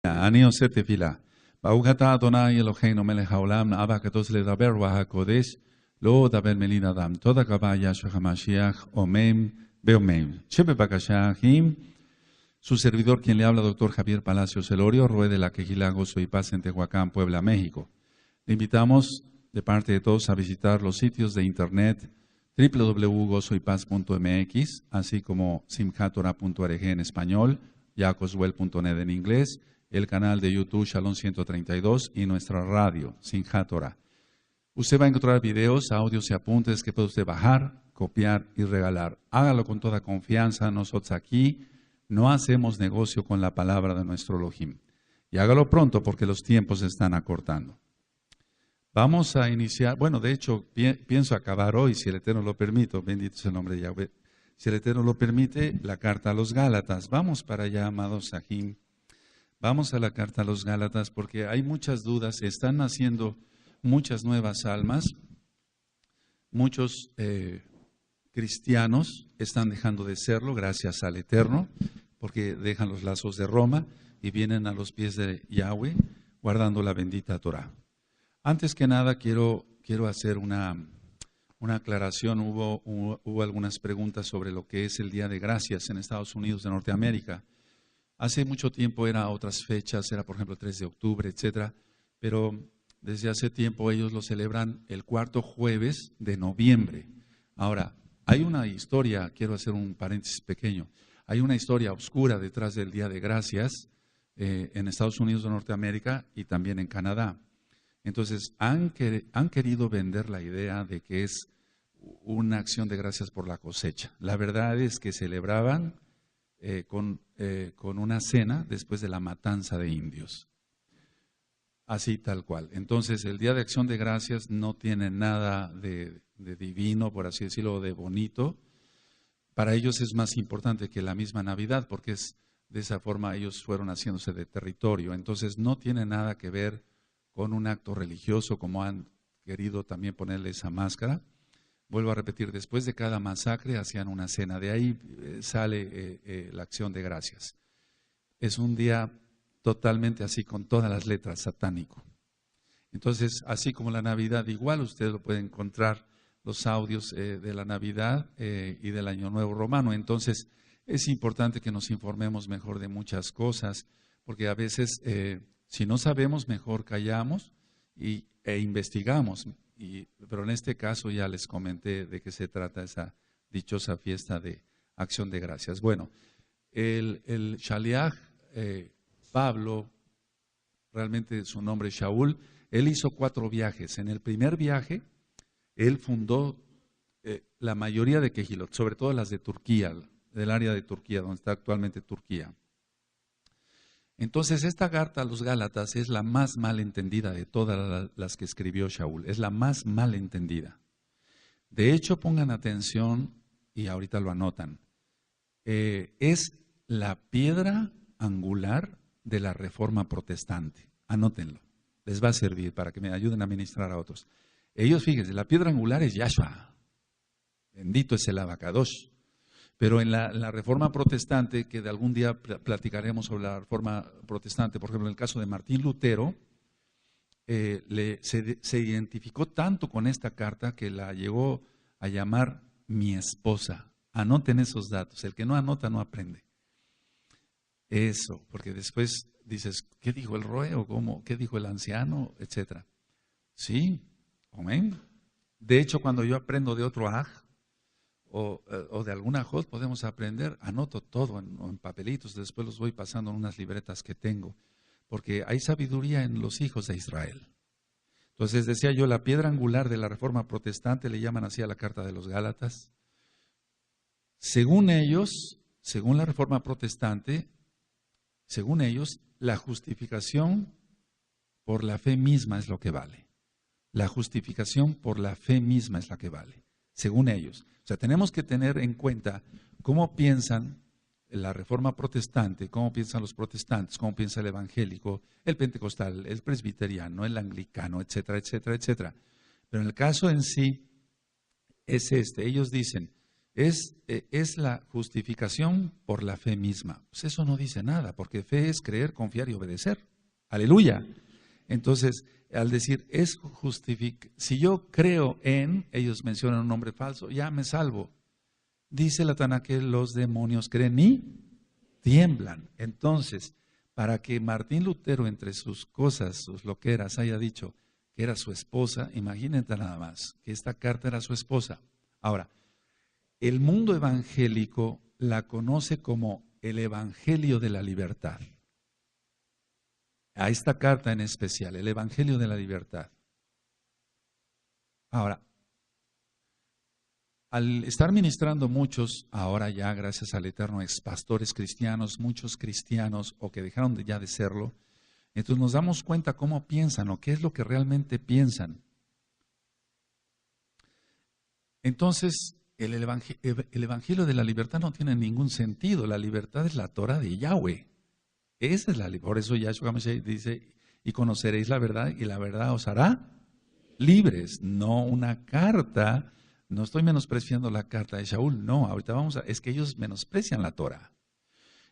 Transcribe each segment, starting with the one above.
אני עושה תפילה. ברוך אתה אדוני אלוהינו מלך העולם, אבא הקדוש לדבר והקודש, לא דבר מילים אדם. תודה רבה ישוע המשיח, אמן ואמן. שבבקשה, אחים, su servidor quien le habla, doctor Javier Palacios Elorio, Rue de la Quejilá, Gozo y Paz en Tehuacán, Puebla, México. Le invitamos de parte de todos a visitar los sitios de internet www.gozoypaz.mx, así como simchatorah.org en español, jacoswell.net en inglés, el canal de YouTube Shalom 132 y nuestra radio, Simchat Torah. Usted va a encontrar videos, audios y apuntes que puede usted bajar, copiar y regalar. Hágalo con toda confianza. Nosotros aquí no hacemos negocio con la palabra de nuestro Elohim. Y hágalo pronto porque los tiempos se están acortando. Vamos a iniciar, bueno, de hecho, pienso acabar hoy, si el Eterno lo permite, bendito es el nombre de Yahweh. Si el Eterno lo permite, la carta a los Gálatas. Vamos para allá, amados Sahim. Vamos a la carta a los Gálatas porque hay muchas dudas, están naciendo muchas nuevas almas, muchos cristianos están dejando de serlo gracias al Eterno, porque dejan los lazos de Roma y vienen a los pies de Yahweh guardando la bendita Torah. Antes que nada quiero hacer una aclaración. Hubo algunas preguntas sobre lo que es el Día de Gracias en Estados Unidos de Norteamérica. Hace mucho tiempo era otras fechas, era por ejemplo el 3 de octubre, etcétera, pero desde hace tiempo ellos lo celebran el cuarto jueves de noviembre. Ahora, hay una historia, quiero hacer un paréntesis pequeño, hay una historia oscura detrás del Día de Gracias en Estados Unidos de Norteamérica y también en Canadá. Entonces, han querido vender la idea de que es una acción de gracias por la cosecha. La verdad es que celebraban con una cena después de la matanza de indios. Así tal cual. Entonces, el Día de Acción de Gracias no tiene nada de divino, por así decirlo, de bonito. Para ellos es más importante que la misma Navidad, porque es de esa forma ellos fueron haciéndose de territorio. Entonces, no tiene nada que ver con un acto religioso, como han querido también ponerle esa máscara. Vuelvo a repetir, después de cada masacre hacían una cena, de ahí sale la acción de gracias. Es un día totalmente así, con todas las letras, satánico. Entonces, así como la Navidad, igual usted lo puede encontrar, los audios de la Navidad y del Año Nuevo Romano. Entonces, es importante que nos informemos mejor de muchas cosas, porque a veces, si no sabemos, mejor callamos e investigamos. Pero en este caso ya les comenté de qué se trata esa dichosa fiesta de acción de gracias. Bueno, el Shaliach Pablo, realmente su nombre es Shaul, él hizo 4 viajes. En el primer viaje, él fundó la mayoría de Kehilot, sobre todo las de Turquía, del área de Turquía, donde está actualmente Turquía. Entonces, esta carta a los Gálatas es la más mal entendida de todas las que escribió Shaul. Es la más mal entendida. De hecho, pongan atención y ahorita lo anotan. Es la piedra angular de la Reforma Protestante. Anótenlo. Les va a servir para que me ayuden a ministrar a otros. Ellos, fíjense, la piedra angular es Yahshua. Bendito es el Abacadosh. Pero en la Reforma Protestante, que de algún día platicaremos sobre la Reforma Protestante, por ejemplo, en el caso de Martín Lutero, se identificó tanto con esta carta que la llegó a llamar mi esposa. Anoten esos datos. El que no anota no aprende. Eso, porque después dices, ¿qué dijo el Roe? ¿O cómo? ¿Qué dijo el anciano? Etcétera. Sí, amén. De hecho, cuando yo aprendo de otro aj, o de alguna ajot podemos aprender, anoto todo en papelitos, después los voy pasando en unas libretas que tengo, porque hay sabiduría en los hijos de Israel. Entonces decía yo, la piedra angular de la Reforma Protestante, le llaman así a la carta de los Gálatas. Según ellos, según la Reforma Protestante, según ellos, la justificación por la fe misma es lo que vale. La justificación por la fe misma es la que vale, según ellos. O sea, tenemos que tener en cuenta cómo piensan la Reforma Protestante, cómo piensan los protestantes, cómo piensa el evangélico, el pentecostal, el presbiteriano, el anglicano, etcétera, etcétera, etcétera. Pero en el caso en sí es ellos dicen, Es la justificación por la fe misma. Pues eso no dice nada, porque fe es creer, confiar y obedecer. Aleluya. Entonces, al decir, si yo creo en, ellos mencionan un nombre falso, ya me salvo. Dice la Tanakh que los demonios creen y tiemblan. Entonces, para que Martín Lutero, entre sus cosas, sus loqueras, haya dicho que era su esposa, imagínate nada más, que esta carta era su esposa. Ahora, el mundo evangélico la conoce como el Evangelio de la Libertad. A esta carta en especial, el Evangelio de la Libertad. Ahora, al estar ministrando muchos, ahora ya gracias al Eterno, expastores cristianos, muchos cristianos o que dejaron ya de serlo, entonces nos damos cuenta cómo piensan o qué es lo que realmente piensan. Entonces, el Evangelio de la Libertad no tiene ningún sentido. La libertad es la Torah de Yahweh. Esa es la libertad. Por eso Yahshua HaMashiach dice, y conoceréis la verdad y la verdad os hará libres. No una carta. No estoy menospreciando la carta de Shaul, no, ahorita es que ellos menosprecian la Torah.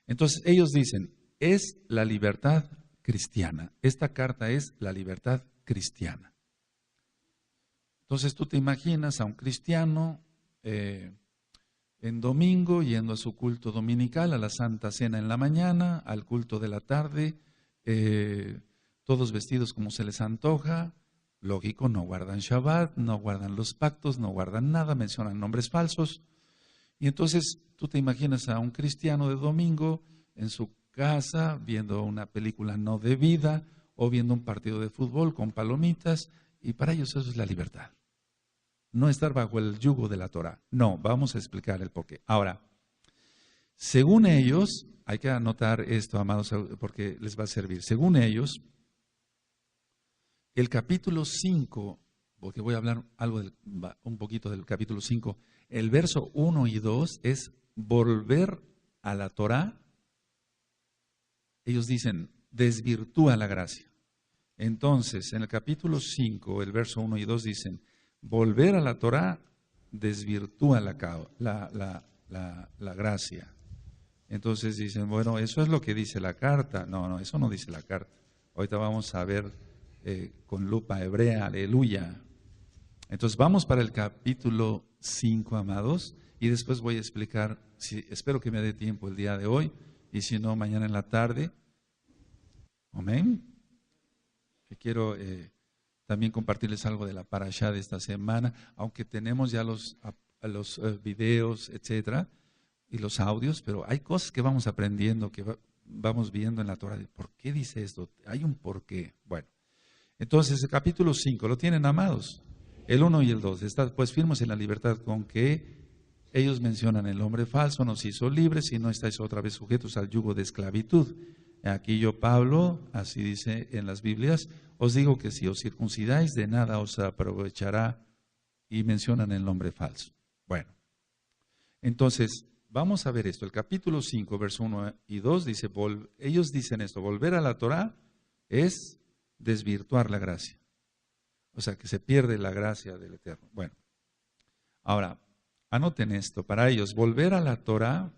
Entonces ellos dicen, es la libertad cristiana. Esta carta es la libertad cristiana. Entonces tú te imaginas a un cristiano en domingo yendo a su culto dominical, a la Santa Cena en la mañana, al culto de la tarde, todos vestidos como se les antoja. Lógico, no guardan Shabbat, no guardan los pactos, no guardan nada, mencionan nombres falsos. Y entonces tú te imaginas a un cristiano de domingo en su casa viendo una película no debida o viendo un partido de fútbol con palomitas, y para ellos eso es la libertad. No estar bajo el yugo de la Torah. No, vamos a explicar el porqué. Ahora, según ellos, hay que anotar esto, amados, porque les va a servir. Según ellos, el capítulo 5, porque voy a hablar un poquito del capítulo 5, el verso 1 y 2 es volver a la Torah. Ellos dicen, desvirtúa la gracia. Entonces, en el capítulo 5, el verso 1 y 2 dicen, volver a la Torah desvirtúa la gracia. Entonces dicen, bueno, eso es lo que dice la carta. No, eso no dice la carta. Ahorita vamos a ver con lupa hebrea, aleluya. Entonces vamos para el capítulo 5, amados, y después voy a explicar, espero que me dé tiempo el día de hoy, y si no, mañana en la tarde. Amén. Que quiero también compartirles algo de la parashá de esta semana, aunque tenemos ya los videos, etcétera, y los audios, pero hay cosas que vamos aprendiendo, que vamos viendo en la Torah. ¿Por qué dice esto? Hay un porqué. Bueno. Entonces, el capítulo 5, ¿lo tienen, amados? El 1 y el 2, está pues firmes en la libertad con que ellos mencionan el hombre falso, nos hizo libres y no estáis otra vez sujetos al yugo de esclavitud. Aquí yo, Pablo, así dice en las Biblias, os digo que si os circuncidáis, de nada os aprovechará, y mencionan el nombre falso. Bueno, entonces, vamos a ver esto. El capítulo 5, verso 1 y 2 dice, ellos dicen esto, volver a la Torah es desvirtuar la gracia. O sea, que se pierde la gracia del Eterno. Bueno, ahora, anoten esto. Para ellos, volver a la Torah,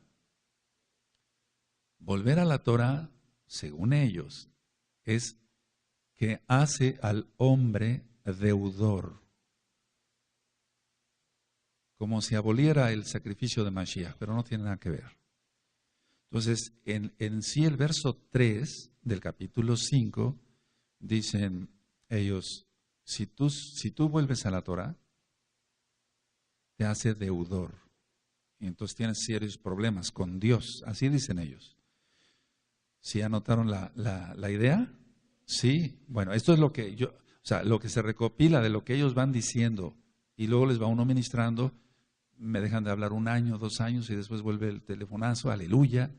según ellos, es que hace al hombre deudor. Como si aboliera el sacrificio de Mashiach, pero no tiene nada que ver. Entonces, en sí el verso 3 del capítulo 5, dicen ellos, si tú vuelves a la Torah, te hace deudor. Y entonces tienes serios problemas con Dios. Así dicen ellos. ¿Sí anotaron la idea? Sí. Bueno, esto es lo que lo que se recopila de lo que ellos van diciendo. Y luego les va uno ministrando. Me dejan de hablar 1 año, 2 años y después vuelve el telefonazo, aleluya.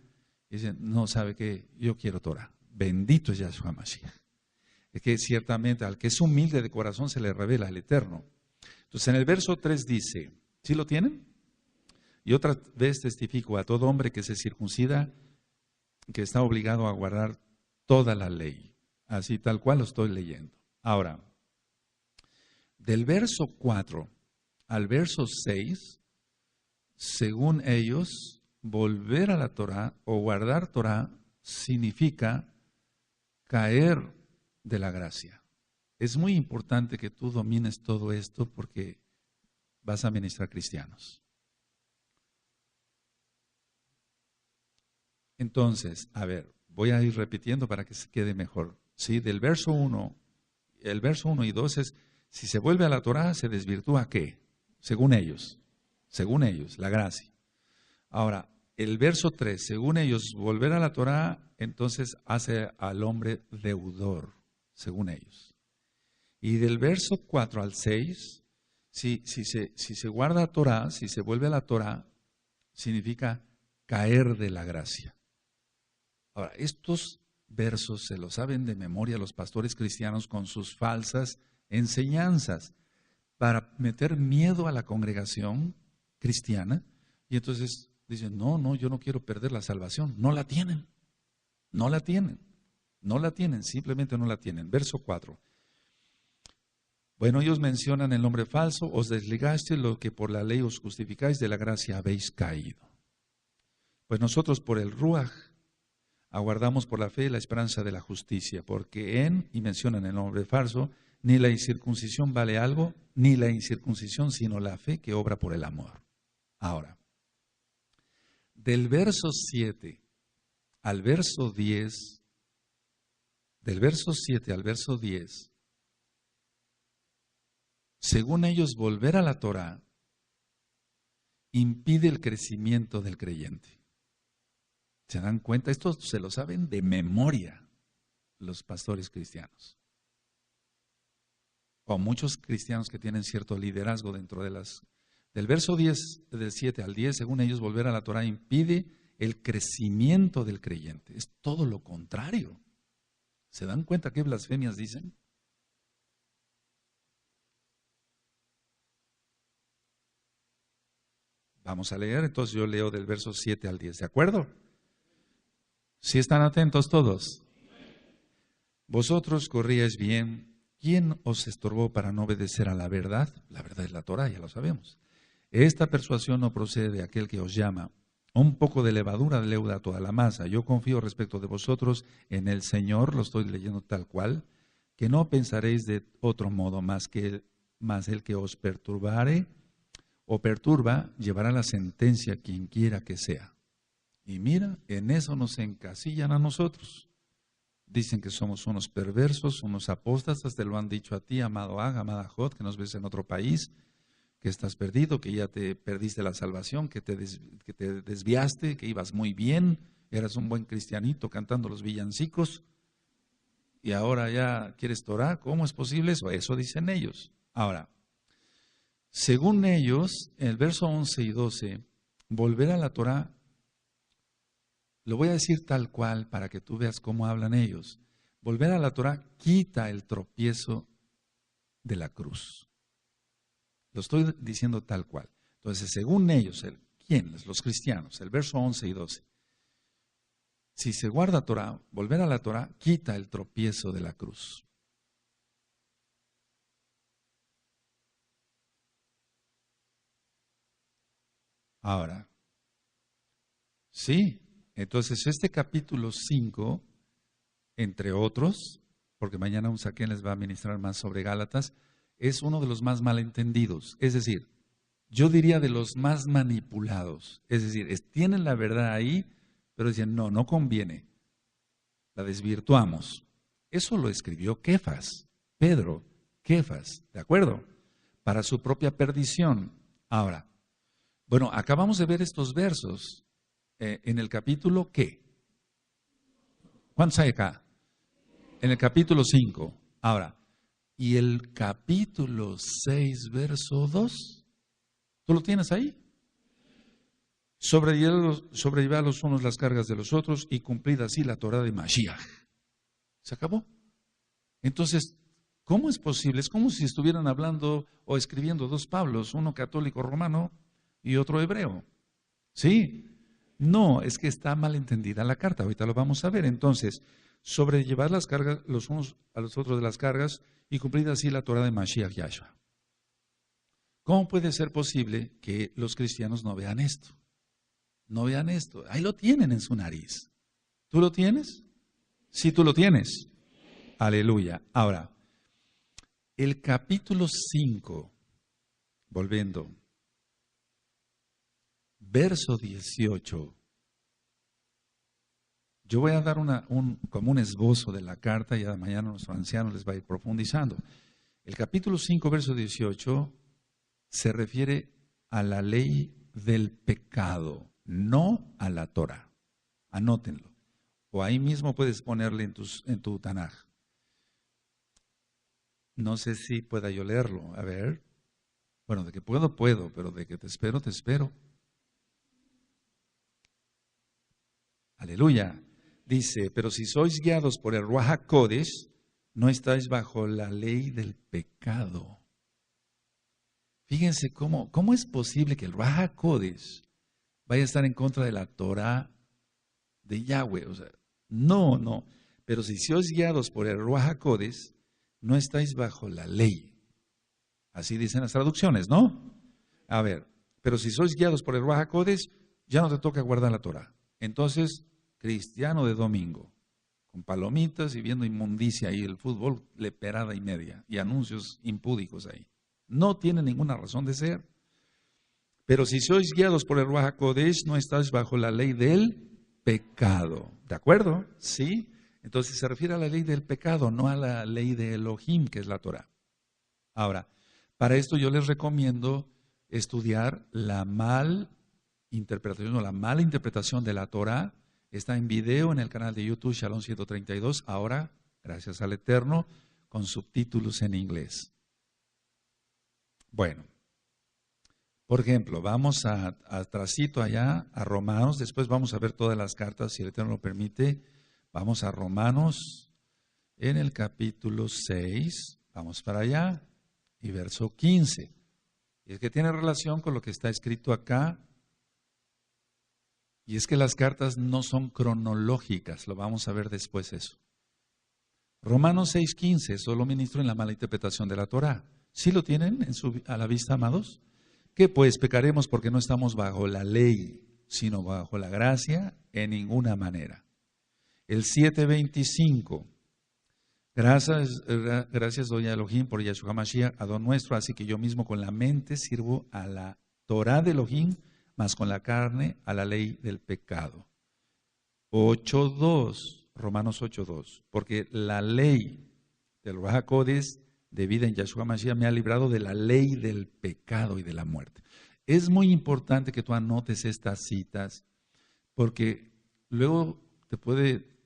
Y dicen, no, ¿sabe qué? Yo quiero Torah. Bendito es Yahshua Mashiach. Es que ciertamente al que es humilde de corazón se le revela el Eterno. Entonces en el verso 3 dice, ¿sí lo tienen? Y otra vez testifico a todo hombre que se circuncida, que está obligado a guardar toda la ley. Así tal cual lo estoy leyendo. Ahora, del verso 4 al verso 6, según ellos, volver a la Torá o guardar Torá significa caer de la gracia. Es muy importante que tú domines todo esto porque vas a ministrar cristianos. Entonces, a ver, voy a ir repitiendo para que se quede mejor. ¿Sí? Del verso 1, el verso 1 y 2 es, si se vuelve a la Torá, ¿se desvirtúa qué? Según ellos, la gracia. Ahora, el verso 3, según ellos, volver a la Torá, entonces hace al hombre deudor, según ellos. Y del verso 4 al 6, si se guarda Torá, si se vuelve a la Torá, significa caer de la gracia. Ahora, estos versos se los saben de memoria los pastores cristianos con sus falsas enseñanzas para meter miedo a la congregación cristiana. Y entonces dicen, no, yo no quiero perder la salvación. No la tienen, simplemente no la tienen. Verso 4. Bueno, ellos mencionan el nombre falso, os desligaste lo que por la ley os justificáis, de la gracia habéis caído. Pues nosotros por el Ruaj aguardamos por la fe la esperanza de la justicia, porque y mencionan el nombre falso, ni la incircuncisión vale algo, ni la incircuncisión, sino la fe que obra por el amor. Ahora, del verso 7 al verso 10, según ellos, volver a la Torá impide el crecimiento del creyente. ¿Se dan cuenta? Esto se lo saben de memoria los pastores cristianos. O muchos cristianos que tienen cierto liderazgo dentro de del verso 10, del 7 al 10, según ellos, volver a la Torá impide el crecimiento del creyente. Es todo lo contrario. ¿Se dan cuenta qué blasfemias dicen? Vamos a leer, entonces yo leo del verso 7 al 10, ¿de acuerdo? ¿Sí están atentos todos? Vosotros corríais bien. ¿Quién os estorbó para no obedecer a la verdad? La verdad es la Torá, ya lo sabemos. Esta persuasión no procede de aquel que os llama. Un poco de levadura leuda toda la masa. Yo confío respecto de vosotros en el Señor, lo estoy leyendo tal cual, que no pensaréis de otro modo más el que os perturbare o perturba, llevará la sentencia quien quiera que sea. Y mira, en eso nos encasillan a nosotros. Dicen que somos unos perversos, unos apóstatas, te lo han dicho a ti, amado Ag, amada Jod, que nos ves en otro país, que estás perdido, que ya te perdiste la salvación, que te desviaste, que ibas muy bien, eras un buen cristianito cantando los villancicos, y ahora ya quieres Torá. ¿Cómo es posible eso? Eso dicen ellos. Ahora, según ellos, en el verso 11 y 12, volver a la Torá, lo voy a decir tal cual para que tú veas cómo hablan ellos. Volver a la Torá quita el tropiezo de la cruz. Lo estoy diciendo tal cual. Entonces, según ellos, ¿quiénes? Los cristianos, el verso 11 y 12. Si se guarda Torá, volver a la Torá quita el tropiezo de la cruz. Ahora, sí. Entonces, este capítulo 5, entre otros, porque mañana un saquén les va a ministrar más sobre Gálatas, es uno de los más malentendidos. Es decir, yo diría de los más manipulados. Es decir, tienen la verdad ahí, pero dicen, no conviene. La desvirtuamos. Eso lo escribió Kefas, Pedro, Kefas, ¿de acuerdo? Para su propia perdición. Ahora, bueno, acabamos de ver estos versos. En el capítulo, ¿qué? ¿Cuántos hay acá? En el capítulo 5. Ahora, ¿y el capítulo 6, verso 2? ¿Tú lo tienes ahí? Sobrellevar los unos las cargas de los otros y cumplida así la Torá de Mashiach. ¿Se acabó? Entonces, ¿cómo es posible? Es como si estuvieran hablando o escribiendo dos Pablos, uno católico romano y otro hebreo. ¿Sí? No, es que está mal entendida la carta, ahorita lo vamos a ver. Entonces, sobrellevar las cargas los unos a los otros de las cargas y cumplir así la Torá de Mashiach Yahshua. ¿Cómo puede ser posible que los cristianos no vean esto? No vean esto. Ahí lo tienen en su nariz. ¿Tú lo tienes? Sí, tú lo tienes. Aleluya. Ahora, el capítulo 5, volviendo, verso 18. Yo voy a dar como un esbozo de la carta y ya mañana nuestro anciano les va a ir profundizando. El capítulo 5, verso 18, se refiere a la ley del pecado, no a la Torah. Anótenlo. O ahí mismo puedes ponerle en tu Tanaj. No sé si pueda yo leerlo. A ver. Bueno, de que puedo, pero de que te espero, te espero. Aleluya. Dice, pero si sois guiados por el Ruach HaKodesh, no estáis bajo la ley del pecado. Fíjense cómo es posible que el Ruach HaKodesh vaya a estar en contra de la Torah de Yahweh. O sea, no. Pero si sois guiados por el Ruach HaKodesh, no estáis bajo la ley. Así dicen las traducciones, ¿no? A ver, pero si sois guiados por el Ruach HaKodesh, ya no te toca guardar la Torah. Entonces, cristiano de domingo, con palomitas y viendo inmundicia ahí, el fútbol, leperada y media, y anuncios impúdicos ahí. No tiene ninguna razón de ser. Pero si sois guiados por el Ruach HaKodesh, no estáis bajo la ley del pecado. ¿De acuerdo? ¿Sí? Entonces se refiere a la ley del pecado, no a la ley de Elohim, que es la Torah. Ahora, para esto yo les recomiendo estudiar la mala interpretación de la Torah. Está en video en el canal de YouTube Shalom 132, ahora, gracias al Eterno, con subtítulos en inglés. Bueno, por ejemplo, vamos atrasito allá a Romanos, después vamos a ver todas las cartas, si el Eterno lo permite. Vamos a Romanos en el capítulo 6, vamos para allá, y verso 15. Y es que tiene relación con lo que está escrito acá. Y es que las cartas no son cronológicas, lo vamos a ver después eso. Romanos 6:15, solo ministro en la mala interpretación de la Torah. ¿Sí lo tienen a la vista, amados? ¿Qué pues pecaremos porque no estamos bajo la ley, sino bajo la gracia? En ninguna manera. El 7:25, gracias doy a Elohim por Yahshua Mashiach, Adón nuestro, así que yo mismo con la mente sirvo a la Torah de Elohim, más con la carne a la ley del pecado. 8:2, Romanos 8:2, porque la ley del Ruach HaKodesh de vida en Yahshua Mashiach me ha librado de la ley del pecado y de la muerte. Es muy importante que tú anotes estas citas, porque luego te puede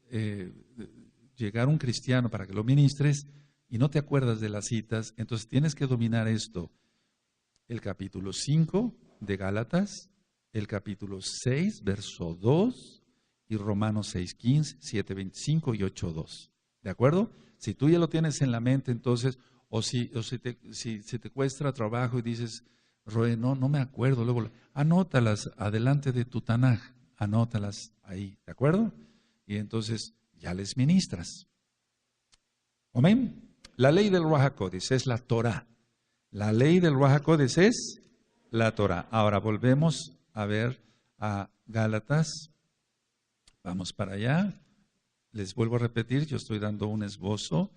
llegar un cristiano para que lo ministres y no te acuerdas de las citas, entonces tienes que dominar esto. El capítulo 5 de Gálatas, el capítulo 6, verso 2, y Romanos 6:15, 7:25 y 8:2. ¿De acuerdo? Si tú ya lo tienes en la mente, entonces, si te cuesta trabajo y dices, Roe, no me acuerdo, luego anótalas adelante de tu Tanaj, anótalas ahí, ¿de acuerdo? Y entonces ya les ministras. Amén. La ley del Ruach HaKodesh es la Torah. La ley del Ruach HaKodesh es la Torah. Ahora volvemos a ver a Gálatas. Vamos para allá. Les vuelvo a repetir, yo estoy dando un esbozo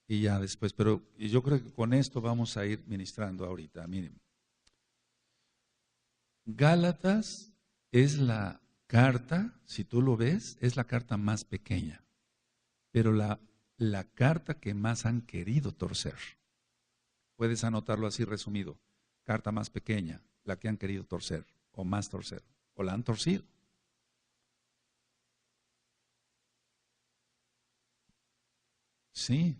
y ya después, pero yo creo que con esto vamos a ir ministrando ahorita. Miren. Gálatas es la carta, si tú lo ves, es la carta más pequeña, pero la carta que más han querido torcer. Puedes anotarlo así resumido. Carta más pequeña, la que han querido torcer, o más torcer, o la han torcido. Sí.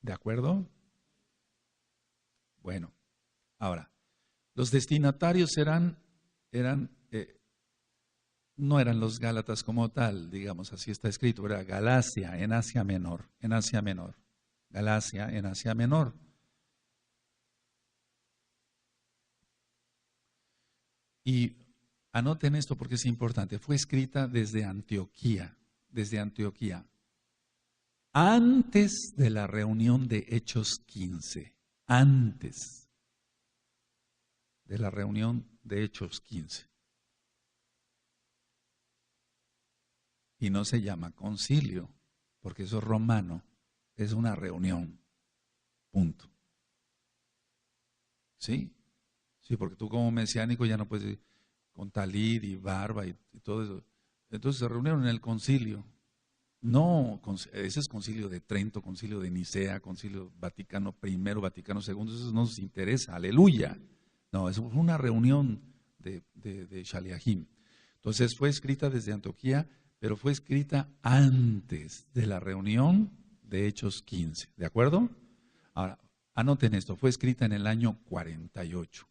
¿De acuerdo? Bueno, ahora, los destinatarios no eran los Gálatas como tal, digamos, así está escrito, era Galacia en Asia Menor, Galacia en Asia Menor. Y anoten esto porque es importante, fue escrita desde Antioquía, antes de la reunión de Hechos 15, antes de la reunión de Hechos 15. Y no se llama concilio, porque eso es romano, es una reunión, punto. ¿Sí? Sí, porque tú como mesiánico ya no puedes ir con talid y barba y todo eso. Entonces se reunieron en el concilio. No, ese es concilio de Trento, concilio de Nicea, concilio Vaticano I, Vaticano II, eso no nos interesa, aleluya. No, es una reunión de Shaliahim. Entonces fue escrita desde Antioquía, pero fue escrita antes de la reunión de Hechos 15, ¿de acuerdo? Ahora, anoten esto, fue escrita en el año 48.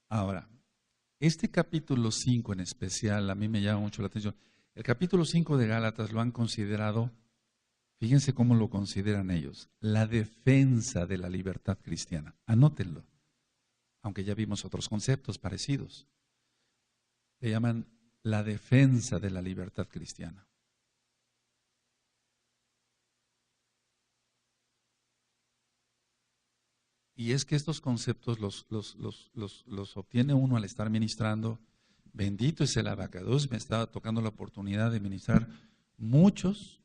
Ahora, este capítulo 5 en especial, a mí me llama mucho la atención. El capítulo 5 de Gálatas lo han considerado, fíjense cómo lo consideran ellos, la defensa de la libertad cristiana. Anótenlo, aunque ya vimos otros conceptos parecidos. Le llaman la defensa de la libertad cristiana. Y es que estos conceptos los obtiene uno al estar ministrando. Bendito es el abacados, me estaba tocando la oportunidad de ministrar muchos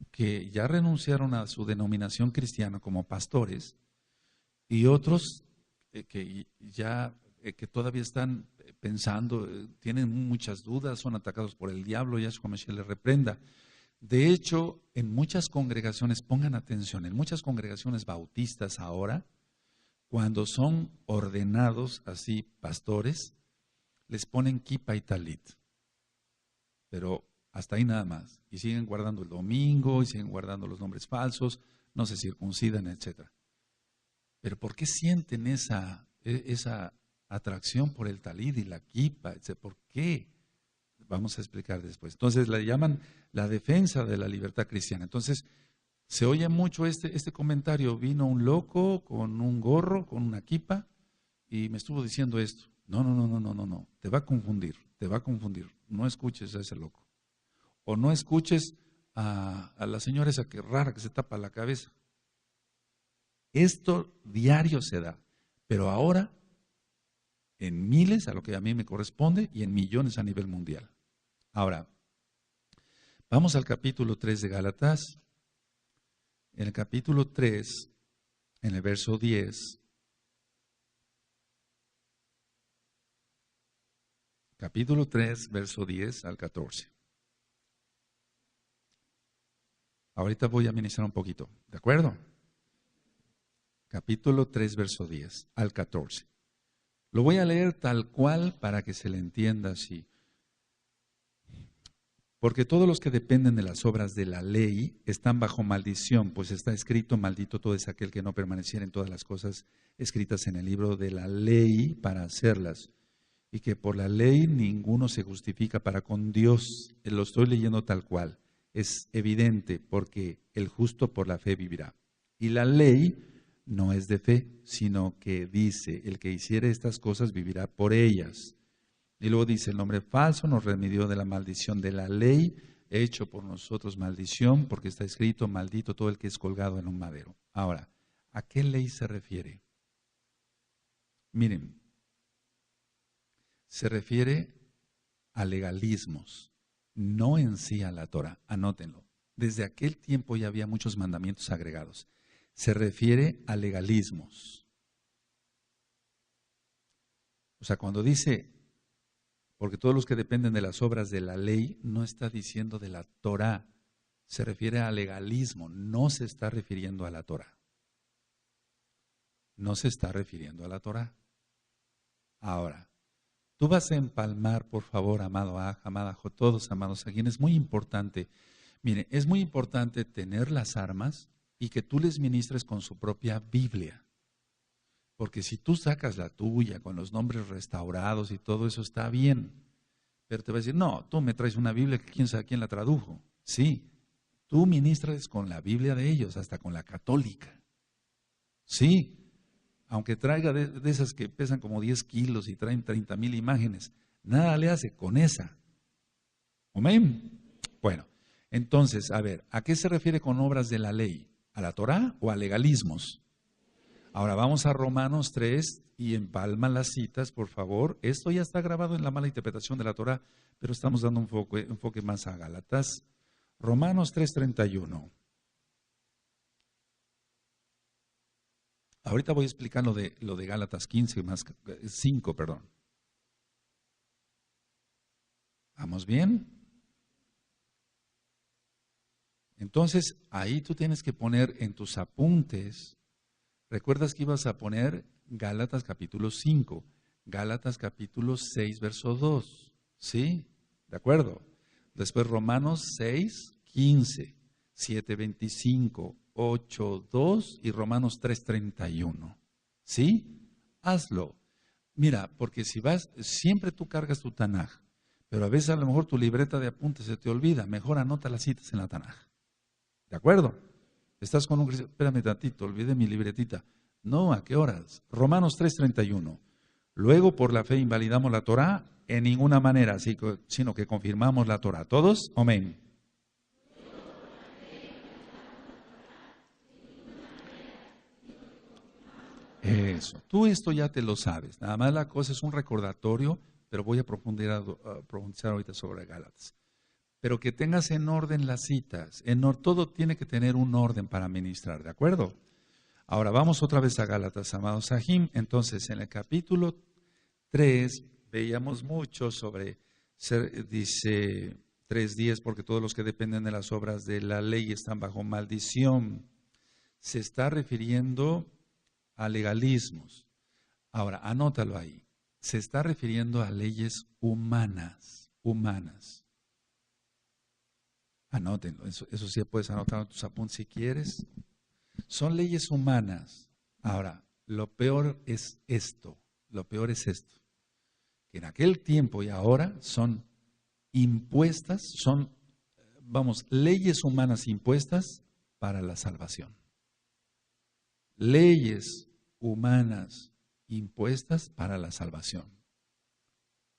que ya renunciaron a su denominación cristiana como pastores y otros que todavía están pensando, tienen muchas dudas, son atacados por el diablo, Yahshua Mashiach les reprenda. De hecho, en muchas congregaciones, pongan atención, en muchas congregaciones bautistas ahora, cuando son ordenados así pastores, les ponen kipa y talit. Pero hasta ahí nada más. Y siguen guardando el domingo, y siguen guardando los nombres falsos, no se circuncidan, etc. Pero ¿por qué sienten esa atracción por el talit y la kipa? ¿Por qué? Vamos a explicar después. Entonces la llaman la defensa de la libertad cristiana. Entonces, se oye mucho este comentario, vino un loco con un gorro, con una kipa, y me estuvo diciendo esto. No, te va a confundir, no escuches a ese loco. O no escuches a la señora esa que rara que se tapa la cabeza. Esto diario se da, pero ahora en miles, a lo que a mí me corresponde, y en millones a nivel mundial. Ahora, vamos al capítulo 3 de Gálatas. En el capítulo 3, en el verso 10, capítulo 3, verso 10 al 14. Ahorita voy a ministrar un poquito, ¿de acuerdo? Capítulo 3, verso 10 al 14. Lo voy a leer tal cual para que se le entienda así. Porque todos los que dependen de las obras de la ley están bajo maldición, pues está escrito, maldito todo es aquel que no permaneciera en todas las cosas escritas en el libro de la ley para hacerlas. Y que por la ley ninguno se justifica para con Dios. Lo estoy leyendo tal cual. Es evidente porque el justo por la fe vivirá. Y la ley no es de fe, sino que dice, el que hiciere estas cosas vivirá por ellas. Y luego dice, el nombre falso nos remedió de la maldición de la ley, hecho por nosotros maldición, porque está escrito, maldito todo el que es colgado en un madero. Ahora, ¿a qué ley se refiere? Miren, se refiere a legalismos, no en sí a la Torah, anótenlo. Desde aquel tiempo ya había muchos mandamientos agregados. Se refiere a legalismos. O sea, cuando dice, porque todos los que dependen de las obras de la ley, no está diciendo de la Torah, se refiere a legalismo, no se está refiriendo a la Torah. No se está refiriendo a la Torah. Ahora, tú vas a empalmar, por favor, amado Aj, amada Jo, todos amados aquí, es muy importante. Mire, es muy importante tener las armas y que tú les ministres con su propia Biblia. Porque si tú sacas la tuya con los nombres restaurados y todo eso está bien, pero te va a decir, no, tú me traes una Biblia que quién sabe quién la tradujo. Sí, tú ministras con la Biblia de ellos, hasta con la católica. Sí, aunque traiga de esas que pesan como 10 kilos y traen 30,000 imágenes, nada le hace con esa. Amén. Bueno, entonces, a ver, ¿a qué se refiere con obras de la ley? ¿A la Torá o a legalismos? Ahora vamos a Romanos 3 y empalma las citas, por favor. Esto ya está grabado en la mala interpretación de la Torá, pero estamos dando un enfoque más a Gálatas. Romanos 3:31. Ahorita voy a explicar lo de Gálatas 15 más 5, perdón. ¿Vamos bien? Entonces, ahí tú tienes que poner en tus apuntes. ¿Recuerdas que ibas a poner Gálatas capítulo 5, Gálatas capítulo 6, verso 2? ¿Sí? ¿De acuerdo? Después Romanos 6, 15, 7, 25, 8, 2 y Romanos 3, 31. ¿Sí? Hazlo. Mira, porque si vas, siempre tú cargas tu Tanaj, pero a veces a lo mejor tu libreta de apuntes se te olvida. Mejor anota las citas en la Tanaj. ¿De acuerdo? Estás con un cristiano, espérame tantito, olvidé mi libretita. No, ¿a qué horas? Romanos 3:31. Luego por la fe invalidamos la Torá en ninguna manera, sino que confirmamos la Torá. ¿Todos? Amén. Eso, tú esto ya te lo sabes. Nada más la cosa es un recordatorio, pero voy a profundizar ahorita sobre Gálatas. Pero que tengas en orden las citas. Todo tiene que tener un orden para ministrar, ¿de acuerdo? Ahora vamos otra vez a Gálatas, amados Sahim. Entonces, en el capítulo 3 veíamos mucho sobre, dice 3:10, porque todos los que dependen de las obras de la ley están bajo maldición. Se está refiriendo a legalismos. Ahora, anótalo ahí. Se está refiriendo a leyes humanas. Anótenlo, eso sí puedes anotar en tus apuntes si quieres. Son leyes humanas. Ahora, lo peor es esto, que en aquel tiempo y ahora son impuestas, leyes humanas impuestas para la salvación. Leyes humanas impuestas para la salvación.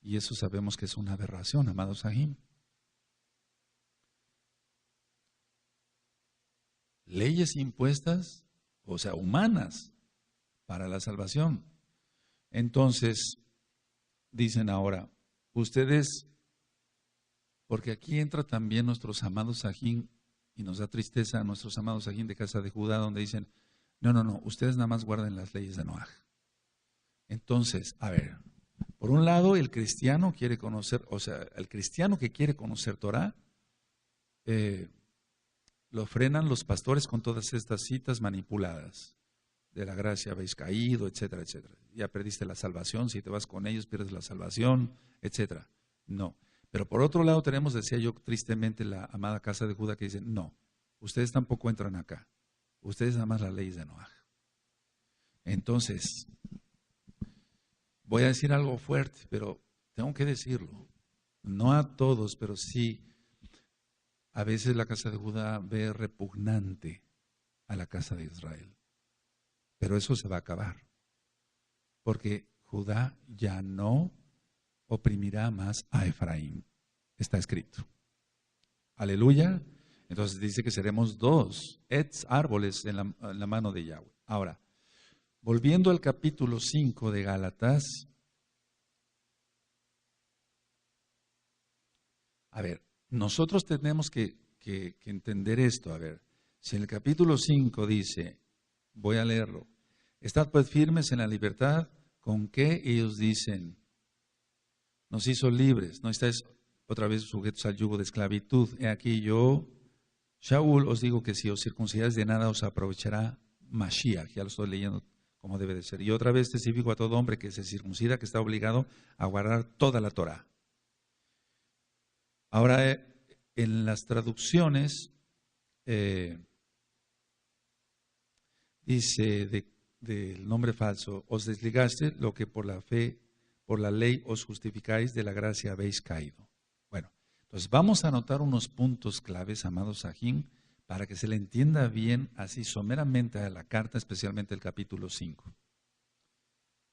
Y eso sabemos que es una aberración, amados Sahim. Leyes impuestas, o sea, humanas, para la salvación. Entonces, dicen ahora, ustedes, porque aquí entra también nuestros amados Sajín, y nos da tristeza a nuestros amados Sajín de casa de Judá, donde dicen, no, ustedes nada más guarden las leyes de Noaj. Entonces, a ver, por un lado, el cristiano quiere conocer, o sea, el cristiano que quiere conocer Torah, lo frenan los pastores con todas estas citas manipuladas. De la gracia habéis caído, etcétera, etcétera. Ya perdiste la salvación, si te vas con ellos pierdes la salvación, etcétera. No. Pero por otro lado tenemos, decía yo tristemente, la amada casa de Judá que dice, no, ustedes tampoco entran acá. Ustedes nada más las leyes de Noaj. Entonces, voy a decir algo fuerte, pero tengo que decirlo. No a todos, pero sí. A veces la casa de Judá ve repugnante a la casa de Israel. Pero eso se va a acabar. Porque Judá ya no oprimirá más a Efraín. Está escrito. Aleluya. Entonces dice que seremos dos árboles en la mano de Yahweh. Ahora, volviendo al capítulo 5 de Gálatas. A ver. Nosotros tenemos que entender esto. A ver, si en el capítulo 5 dice, voy a leerlo, estad pues firmes en la libertad con que ellos dicen, nos hizo libres, no estáis otra vez sujetos al yugo de esclavitud. He aquí yo, Shaul, os digo que si os circuncidáis de nada os aprovechará Mashiach, ya lo estoy leyendo como debe de ser. Y otra vez testifico a todo hombre que se circuncida, que está obligado a guardar toda la Torah. Ahora, en las traducciones, dice del nombre falso, os desligaste lo que por la fe, por la ley os justificáis, de la gracia habéis caído. Bueno, entonces vamos a anotar unos puntos claves, amados Sahim, para que se le entienda bien, así someramente a la carta, especialmente el capítulo 5.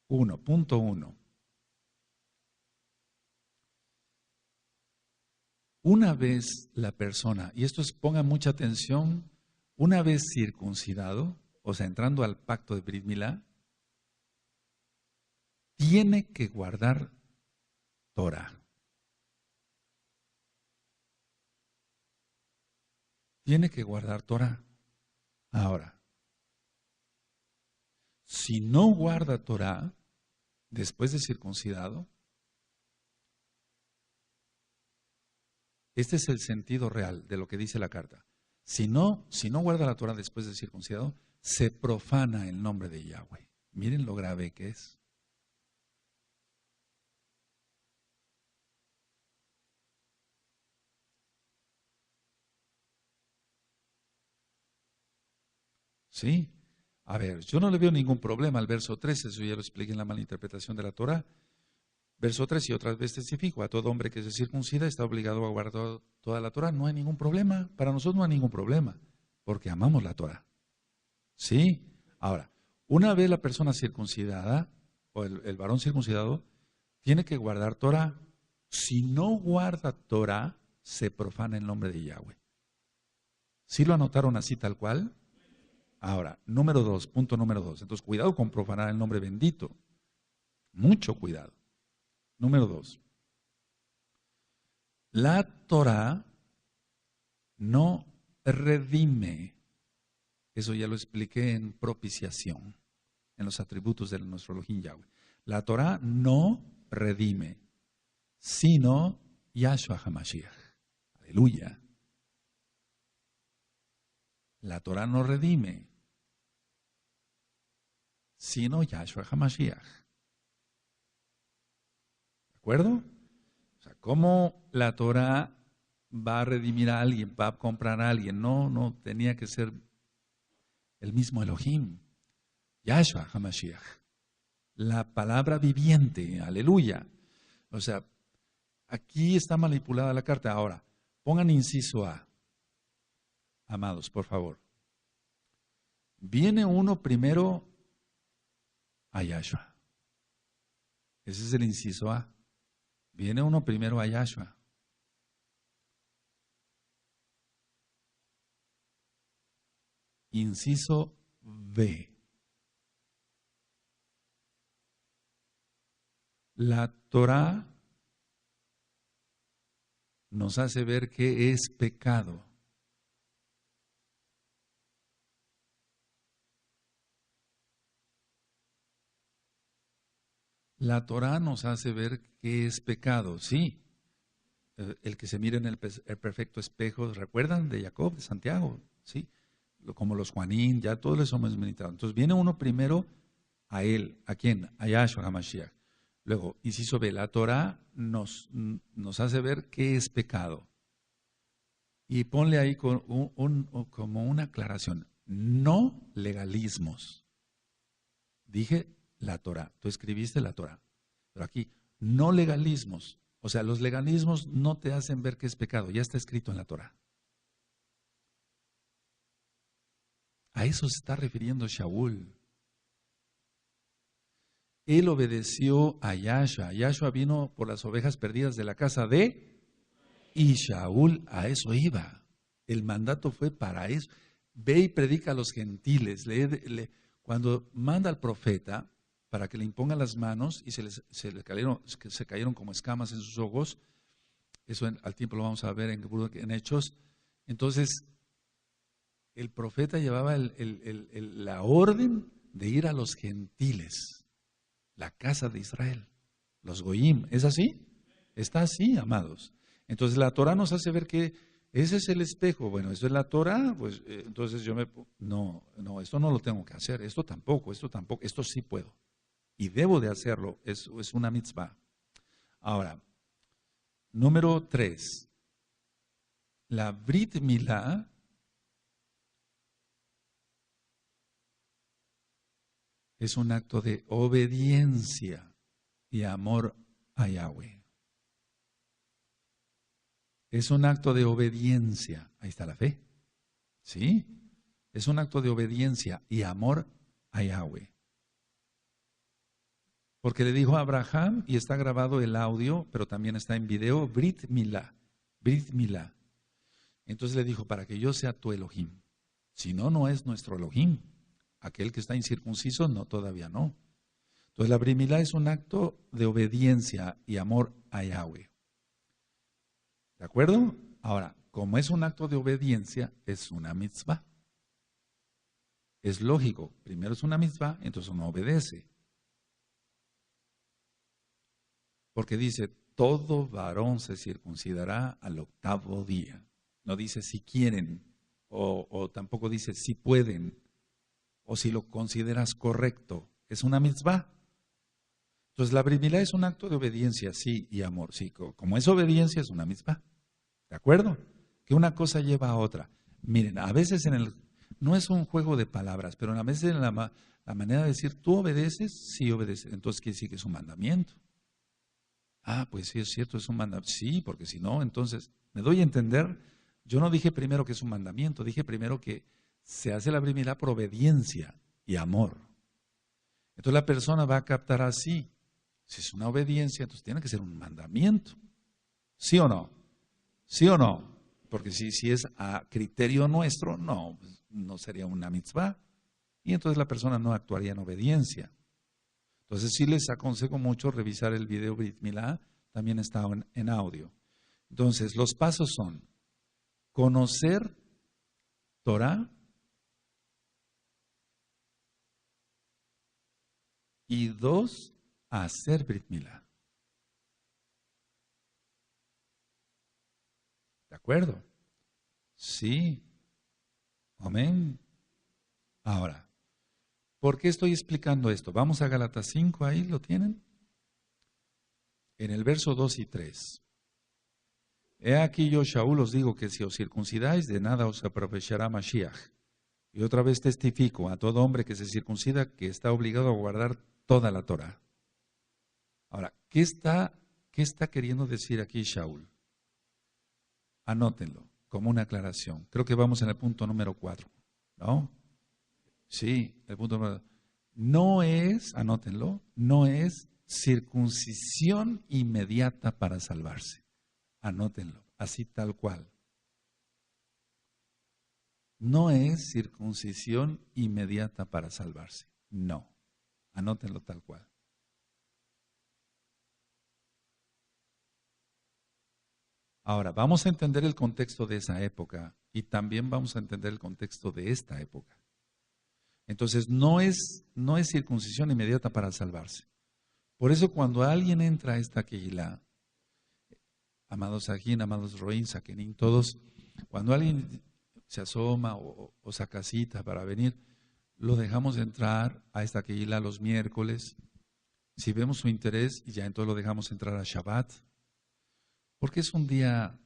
Punto 1. Una vez la persona, y esto es, pongan mucha atención, una vez circuncidado, o sea, entrando al pacto de Brit Milá, tiene que guardar Torah. Tiene que guardar Torah. Ahora, si no guarda Torah después de circuncidado, este es el sentido real de lo que dice la carta. Si no guarda la Torah después de circuncidado, se profana el nombre de Yahweh. Miren lo grave que es. ¿Sí? A ver, yo no le veo ningún problema al verso 13, eso ya lo expliqué en la malinterpretación de la Torah. Verso 3, y otra vez testifico, a todo hombre que se circuncida está obligado a guardar toda la Torah. No hay ningún problema, para nosotros no hay ningún problema, porque amamos la Torah. ¿Sí? Ahora, una vez la persona circuncidada, o el varón circuncidado, tiene que guardar Torah. Si no guarda Torah, se profana el nombre de Yahweh. ¿Sí lo anotaron así tal cual? Ahora, punto número 2. Entonces, cuidado con profanar el nombre bendito. Mucho cuidado. Número 2. La Torah no redime. Eso ya lo expliqué en propiciación, en los atributos de nuestro Elohim Yahweh. La Torah no redime, sino Yahshua HaMashiach. Aleluya. La Torah no redime, sino Yahshua HaMashiach. ¿De acuerdo? O sea, ¿cómo la Torah va a redimir a alguien, va a comprar a alguien? No, tenía que ser el mismo Elohim, Yahshua HaMashiach, la palabra viviente, aleluya. O sea, aquí está manipulada la carta. Ahora, pongan inciso A, amados, por favor. Viene uno primero a Yahshua. Ese es el inciso A. Viene uno primero a Yahshua. Inciso B. La Torah nos hace ver qué es pecado. La Torah nos hace ver qué es pecado, sí. El que se mira en el perfecto espejo, ¿recuerdan de Jacob, de Santiago? Sí. Como los Juanín, ya todos les hemos meditado. Entonces viene uno primero a él. ¿A quién? A Yahshua HaMashiach. Luego, inciso B, la Torah nos hace ver qué es pecado. Y ponle ahí como una aclaración. No legalismos. Dije la Torah. Tú escribiste la Torah. Pero aquí, no legalismos. O sea, los legalismos no te hacen ver que es pecado. Ya está escrito en la Torah. A eso se está refiriendo Shaul. Él obedeció a Yahshua. Yahshua vino por las ovejas perdidas de la casa de... Y Shaul a eso iba. El mandato fue para eso. Ve y predica a los gentiles. Cuando manda al profeta para que le imponga las manos y se cayeron como escamas en sus ojos, eso al tiempo lo vamos a ver en Hechos. Entonces, el profeta llevaba la orden de ir a los gentiles, la casa de Israel, los goyim. ¿Es así? Está así, amados. Entonces la Torah nos hace ver que ese es el espejo. Bueno, eso es la Torah, pues entonces no, esto no lo tengo que hacer, esto tampoco, esto sí puedo. Y debo de hacerlo, es una mitzvah. Ahora, número 3. La Brit Milá es un acto de obediencia y amor a Yahweh. Es un acto de obediencia. Ahí está la fe. ¿Sí? Es un acto de obediencia y amor a Yahweh. Porque le dijo a Abraham, y está grabado el audio, pero también está en video, Brit Milá. Brit Milá. Entonces le dijo, para que yo sea tu Elohim. Si no, no es nuestro Elohim. Aquel que está incircunciso, no, todavía no. Entonces la Brit Milá es un acto de obediencia y amor a Yahweh. ¿De acuerdo? Ahora, como es un acto de obediencia, es una mitzvah. Es lógico, primero es una mitzvah, entonces uno obedece. Porque dice, todo varón se circuncidará al octavo día. No dice si quieren, o tampoco dice si pueden, o si lo consideras correcto. Es una mitzvah. Entonces la Brit Milá es un acto de obediencia, sí, y amor. Sí, como es obediencia, es una mitzvah. ¿De acuerdo? Que una cosa lleva a otra. Miren, a veces no es un juego de palabras, pero a veces en la manera de decir, tú obedeces, sí obedeces. Entonces quiere decir que es un mandamiento. Ah, pues sí, es cierto, es un mandamiento. Sí, porque si no, entonces, me doy a entender, yo no dije primero que es un mandamiento, dije primero que se hace la Brit Milá por obediencia y amor. Entonces la persona va a captar así. Si es una obediencia, entonces tiene que ser un mandamiento. ¿Sí o no? ¿Sí o no? Porque si es a criterio nuestro, no, pues, no sería una mitzvah. Y entonces la persona no actuaría en obediencia. Entonces sí les aconsejo mucho revisar el video Brit Milá, también está en audio. Entonces los pasos son conocer Torah y 2, hacer Brit Milá. ¿De acuerdo? Sí. Amén. Ahora, ¿por qué estoy explicando esto? Vamos a Gálatas 5, ahí lo tienen. En el verso 2 y 3. He aquí yo, Shaul, os digo que si os circuncidáis, de nada os aprovechará Mashiach. Y otra vez testifico a todo hombre que se circuncida que está obligado a guardar toda la Torah. Ahora, qué está queriendo decir aquí Shaul? Anótenlo como una aclaración. Creo que vamos en el punto número 4, ¿no? Sí, el punto número 4. No es, anótenlo, no es circuncisión inmediata para salvarse. Anótenlo, así tal cual. No es circuncisión inmediata para salvarse. No. Anótenlo tal cual. Ahora, vamos a entender el contexto de esa época y también vamos a entender el contexto de esta época. Entonces, no es circuncisión inmediata para salvarse. Por eso, cuando alguien entra a esta Keilah, amados Sajín, amados Roín, Saquenín, todos, cuando alguien se asoma o saca cita para venir, lo dejamos entrar a esta Keilah los miércoles. Si vemos su interés, ya entonces lo dejamos entrar a Shabbat. Porque es un día,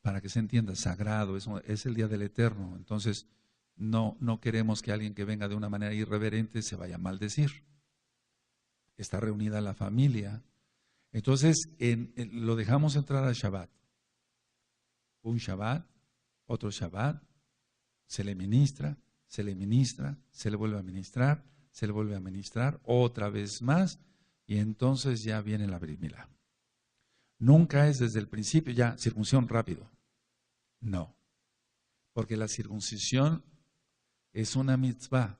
para que se entienda, sagrado, es el día del Eterno. Entonces, no queremos que alguien que venga de una manera irreverente se vaya a maldecir. Está reunida la familia. Entonces, lo dejamos entrar a Shabbat. Un Shabbat, otro Shabbat, se le ministra, se le ministra, se le vuelve a ministrar, se le vuelve a ministrar, otra vez más, y entonces ya viene la Brit Milá. Nunca es desde el principio ya circuncisión rápido. No, porque la circuncisión es una mitzvah.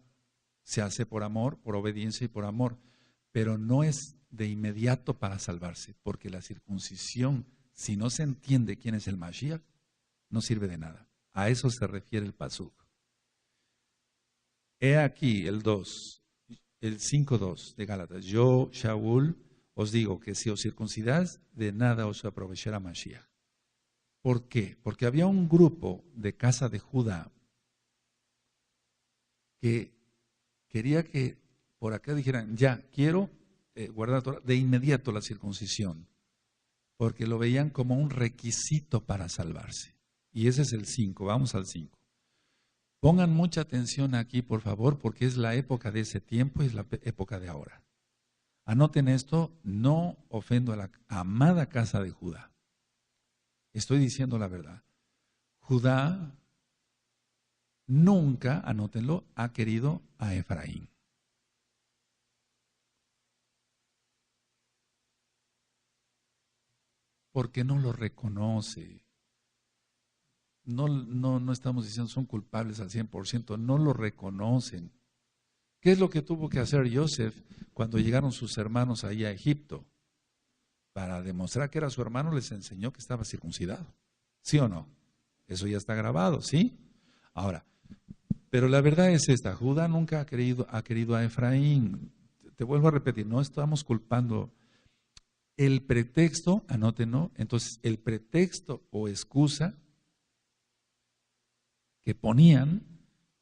Se hace por amor, por obediencia y por amor, pero no es de inmediato para salvarse, porque la circuncisión, si no se entiende quién es el Mashiach, no sirve de nada. A eso se refiere el pasuk. He aquí el 2, el 5:2 de Gálatas. Yo, Shaul, os digo que si os circuncidáis, de nada os aprovechará Mashiach. ¿Por qué? Porque había un grupo de casa de Judá que quería que por acá dijeran, ya, quiero guardar la Torah, de inmediato la circuncisión, porque lo veían como un requisito para salvarse. Y ese es el 5, vamos al 5. Pongan mucha atención aquí, por favor, porque es la época de ese tiempo y es la época de ahora. Anoten esto, no ofendo a la amada casa de Judá. Estoy diciendo la verdad. Judá nunca, anótenlo, ha querido a Efraín. Porque no lo reconoce. no estamos diciendo son culpables al 100%, no lo reconocen. ¿Qué es lo que tuvo que hacer Joseph cuando llegaron sus hermanos ahí a Egipto? Para demostrar que era su hermano, les enseñó que estaba circuncidado. ¿Sí o no? Eso ya está grabado, ¿sí? Ahora, pero la verdad es esta, Judá nunca ha querido a Efraín. Te vuelvo a repetir, no estamos culpando. El pretexto, anótenlo, entonces el pretexto o excusa que ponían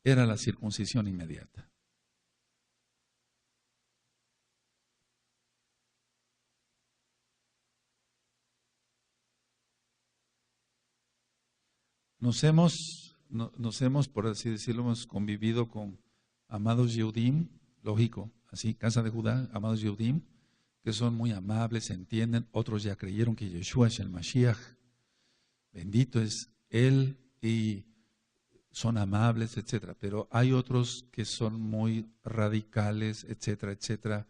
era la circuncisión inmediata. Por así decirlo, hemos convivido con amados Yehudim, lógico, así, casa de Judá, amados Yehudim, que son muy amables, entienden. Otros ya creyeron que Yeshua es el Mashiach, bendito es Él, y son amables, etcétera. Pero hay otros que son muy radicales, etcétera, etcétera.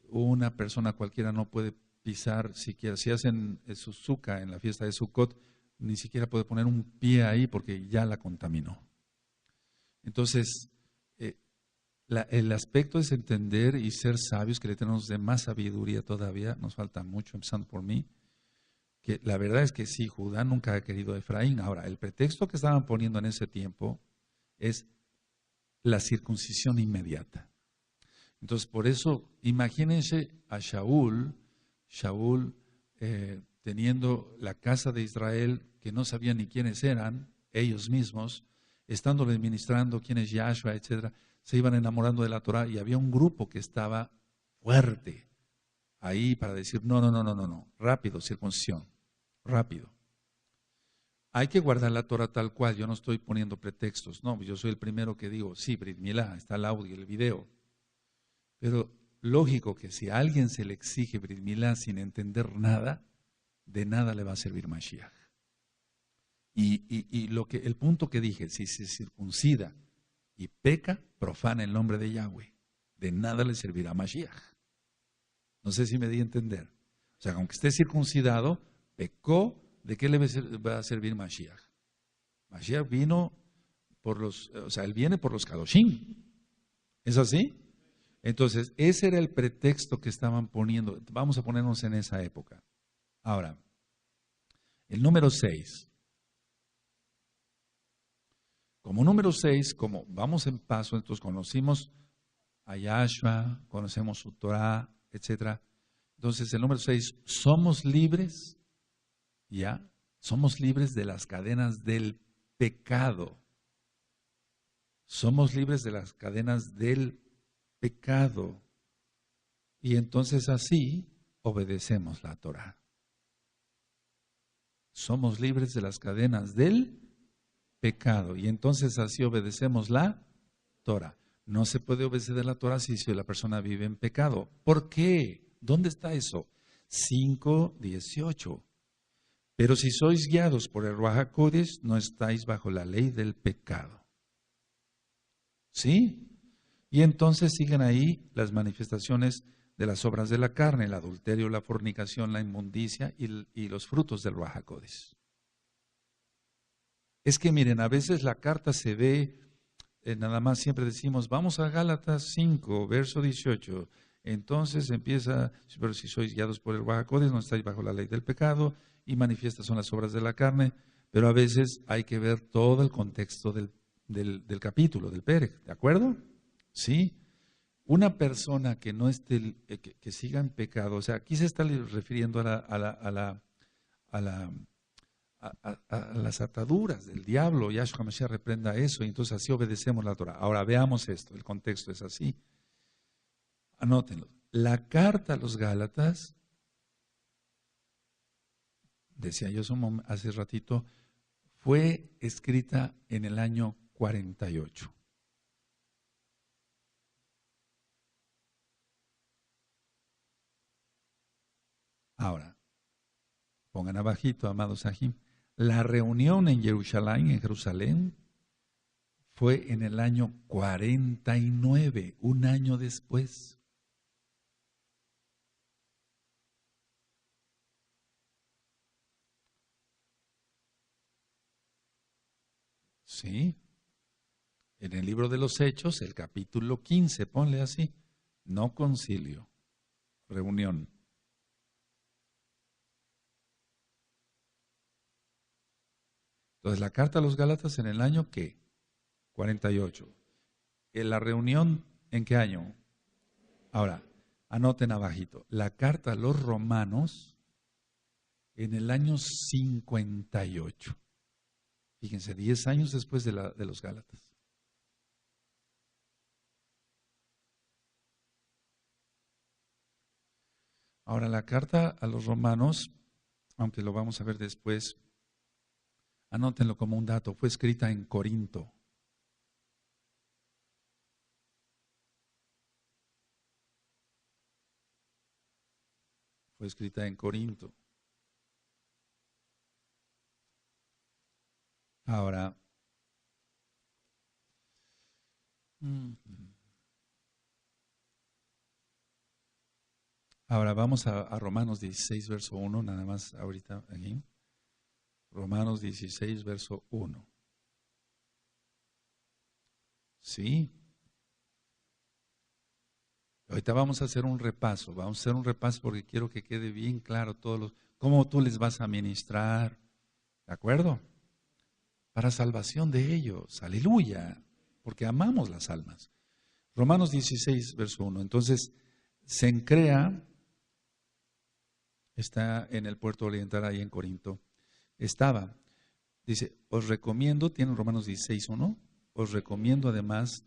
Una persona cualquiera no puede pisar siquiera, si hacen su sukkah en la fiesta de Sukkot, ni siquiera puede poner un pie ahí porque ya la contaminó. Entonces, el aspecto es entender y ser sabios, que le tenemos de más sabiduría todavía, nos falta mucho, empezando por mí, que la verdad es que sí, Judá nunca ha querido a Efraín. Ahora, el pretexto que estaban poniendo en ese tiempo es la circuncisión inmediata. Entonces, por eso, imagínense a Shaul teniendo la casa de Israel, que no sabían ni quiénes eran, ellos mismos, estándole ministrando quién es Yahshua, etcétera, se iban enamorando de la Torah, y había un grupo que estaba fuerte ahí para decir, no, rápido, circuncisión, rápido. Hay que guardar la Torah tal cual, yo no estoy poniendo pretextos, no, yo soy el primero que digo, sí, Brit Milá, está el audio, el video, pero lógico que si a alguien se le exige Brit Milá sin entender nada, de nada le va a servir Mashiach. Y el punto que dije, si se circuncida y peca, profana el nombre de Yahweh, de nada le servirá Mashiach. No sé si me di a entender. O sea, aunque esté circuncidado, pecó, ¿de qué le va a servir Mashiach? Mashiach vino él viene por los Kadoshim. ¿Es así? Entonces, ese era el pretexto que estaban poniendo. Vamos a ponernos en esa época. Ahora, el número 6. Como número 6, como vamos en paso, entonces conocimos a Yahshua, conocemos su Torah, etc. Entonces, el número 6, somos libres, ¿ya? Somos libres de las cadenas del pecado. Somos libres de las cadenas del pecado. Y entonces así obedecemos la Torah. Somos libres de las cadenas del pecado. Y entonces así obedecemos la Torah. No se puede obedecer la Torah si la persona vive en pecado. ¿Por qué? ¿Dónde está eso? 5:18. Pero si sois guiados por el Ruach HaKodesh, no estáis bajo la ley del pecado. ¿Sí? Y entonces siguen ahí las manifestaciones de las obras de la carne, el adulterio, la fornicación, la inmundicia y los frutos del Ruach HaKodesh. Es que miren, a veces la carta se ve, nada más siempre decimos, vamos a Gálatas 5, verso 18. Entonces empieza, pero si sois guiados por el Ruach HaKodesh, no estáis bajo la ley del pecado, y manifiestas son las obras de la carne, pero a veces hay que ver todo el contexto del capítulo, del Perec, ¿de acuerdo? Sí. Una persona que no esté, que siga en pecado, o sea, aquí se está refiriendo a las ataduras del diablo. Yahshua Mashiach reprenda eso, y entonces así obedecemos la Torah. Ahora veamos esto, el contexto es así. Anótenlo. La carta a los Gálatas, decía yo hace ratito, fue escrita en el año 48. Ahora, pongan abajito, amados Sahim, la reunión en Jerusalén, fue en el año 49, un año después. ¿sí? En el libro de los Hechos, el capítulo 15, ponle así, no concilio, reunión. Entonces, la carta a los Gálatas en el año, ¿qué? 48. ¿En la reunión en qué año? Ahora, anoten abajito, la carta a los romanos en el año 58. Fíjense, 10 años después de los Gálatas. Ahora, la carta a los romanos, aunque lo vamos a ver después, anótenlo como un dato, fue escrita en Corinto. Fue escrita en Corinto. Ahora, vamos a Romanos 16, verso 1, nada más ahorita aquí. Romanos 16, verso 1. Sí. Ahorita vamos a hacer un repaso, porque quiero que quede bien claro cómo tú les vas a ministrar, ¿de acuerdo? Para salvación de ellos, aleluya, porque amamos las almas. Romanos 16, verso 1. Entonces, Cencrea está en el puerto oriental, ahí en Corinto. Dice, os recomiendo, tiene Romanos 16, 1, os recomiendo además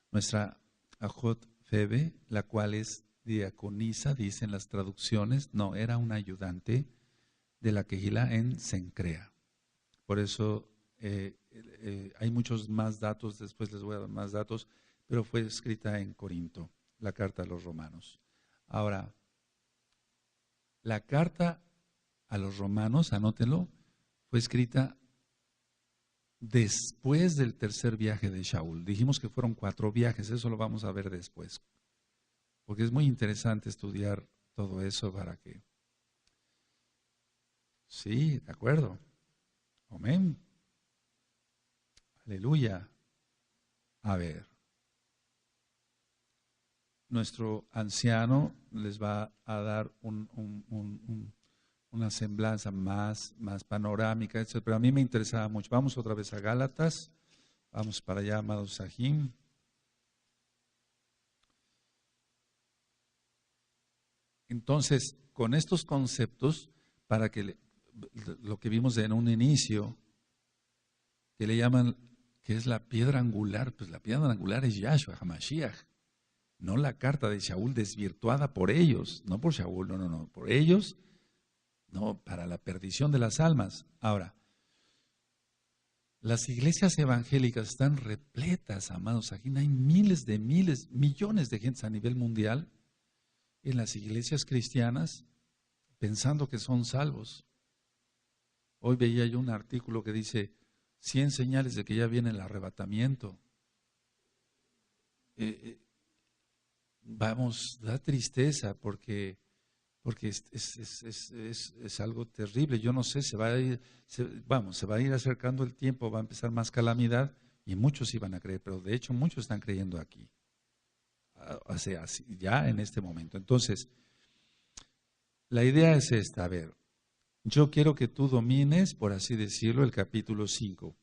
nuestra Ajot Febe, la cual es diaconisa, dicen las traducciones, no, era una ayudante de la quejilá en Cencrea. Por eso hay muchos más datos, después les voy a dar más datos, pero fue escrita en Corinto, la carta a los romanos. Ahora, la carta a los romanos, anótenlo, fue escrita después del tercer viaje de Shaul. Dijimos que fueron 4 viajes, eso lo vamos a ver después. Porque es muy interesante estudiar todo eso para que... Sí, de acuerdo. Amén. Aleluya. A ver. Nuestro anciano les va a dar una semblanza más panorámica, etc. Pero a mí me interesaba mucho. Vamos otra vez a Gálatas. Vamos para allá, amados Sahim. Entonces, con estos conceptos, para que lo que vimos en un inicio, que le llaman, que es la piedra angular, pues la piedra angular es Yahshua HaMashiach, no la carta de Shaul desvirtuada por ellos, no por Shaul, no, por ellos, no, para la perdición de las almas. Ahora, las iglesias evangélicas están repletas, amados, aquí hay millones de gentes a nivel mundial en las iglesias cristianas pensando que son salvos. Hoy veía yo un artículo que dice 100 señales de que ya viene el arrebatamiento. Da tristeza porque es algo terrible. Yo no sé, se va a ir acercando el tiempo, va a empezar más calamidad y muchos iban a creer, pero de hecho muchos están creyendo aquí, ya en este momento. Entonces, la idea es esta, a ver, yo quiero que tú domines, por así decirlo, el capítulo 5.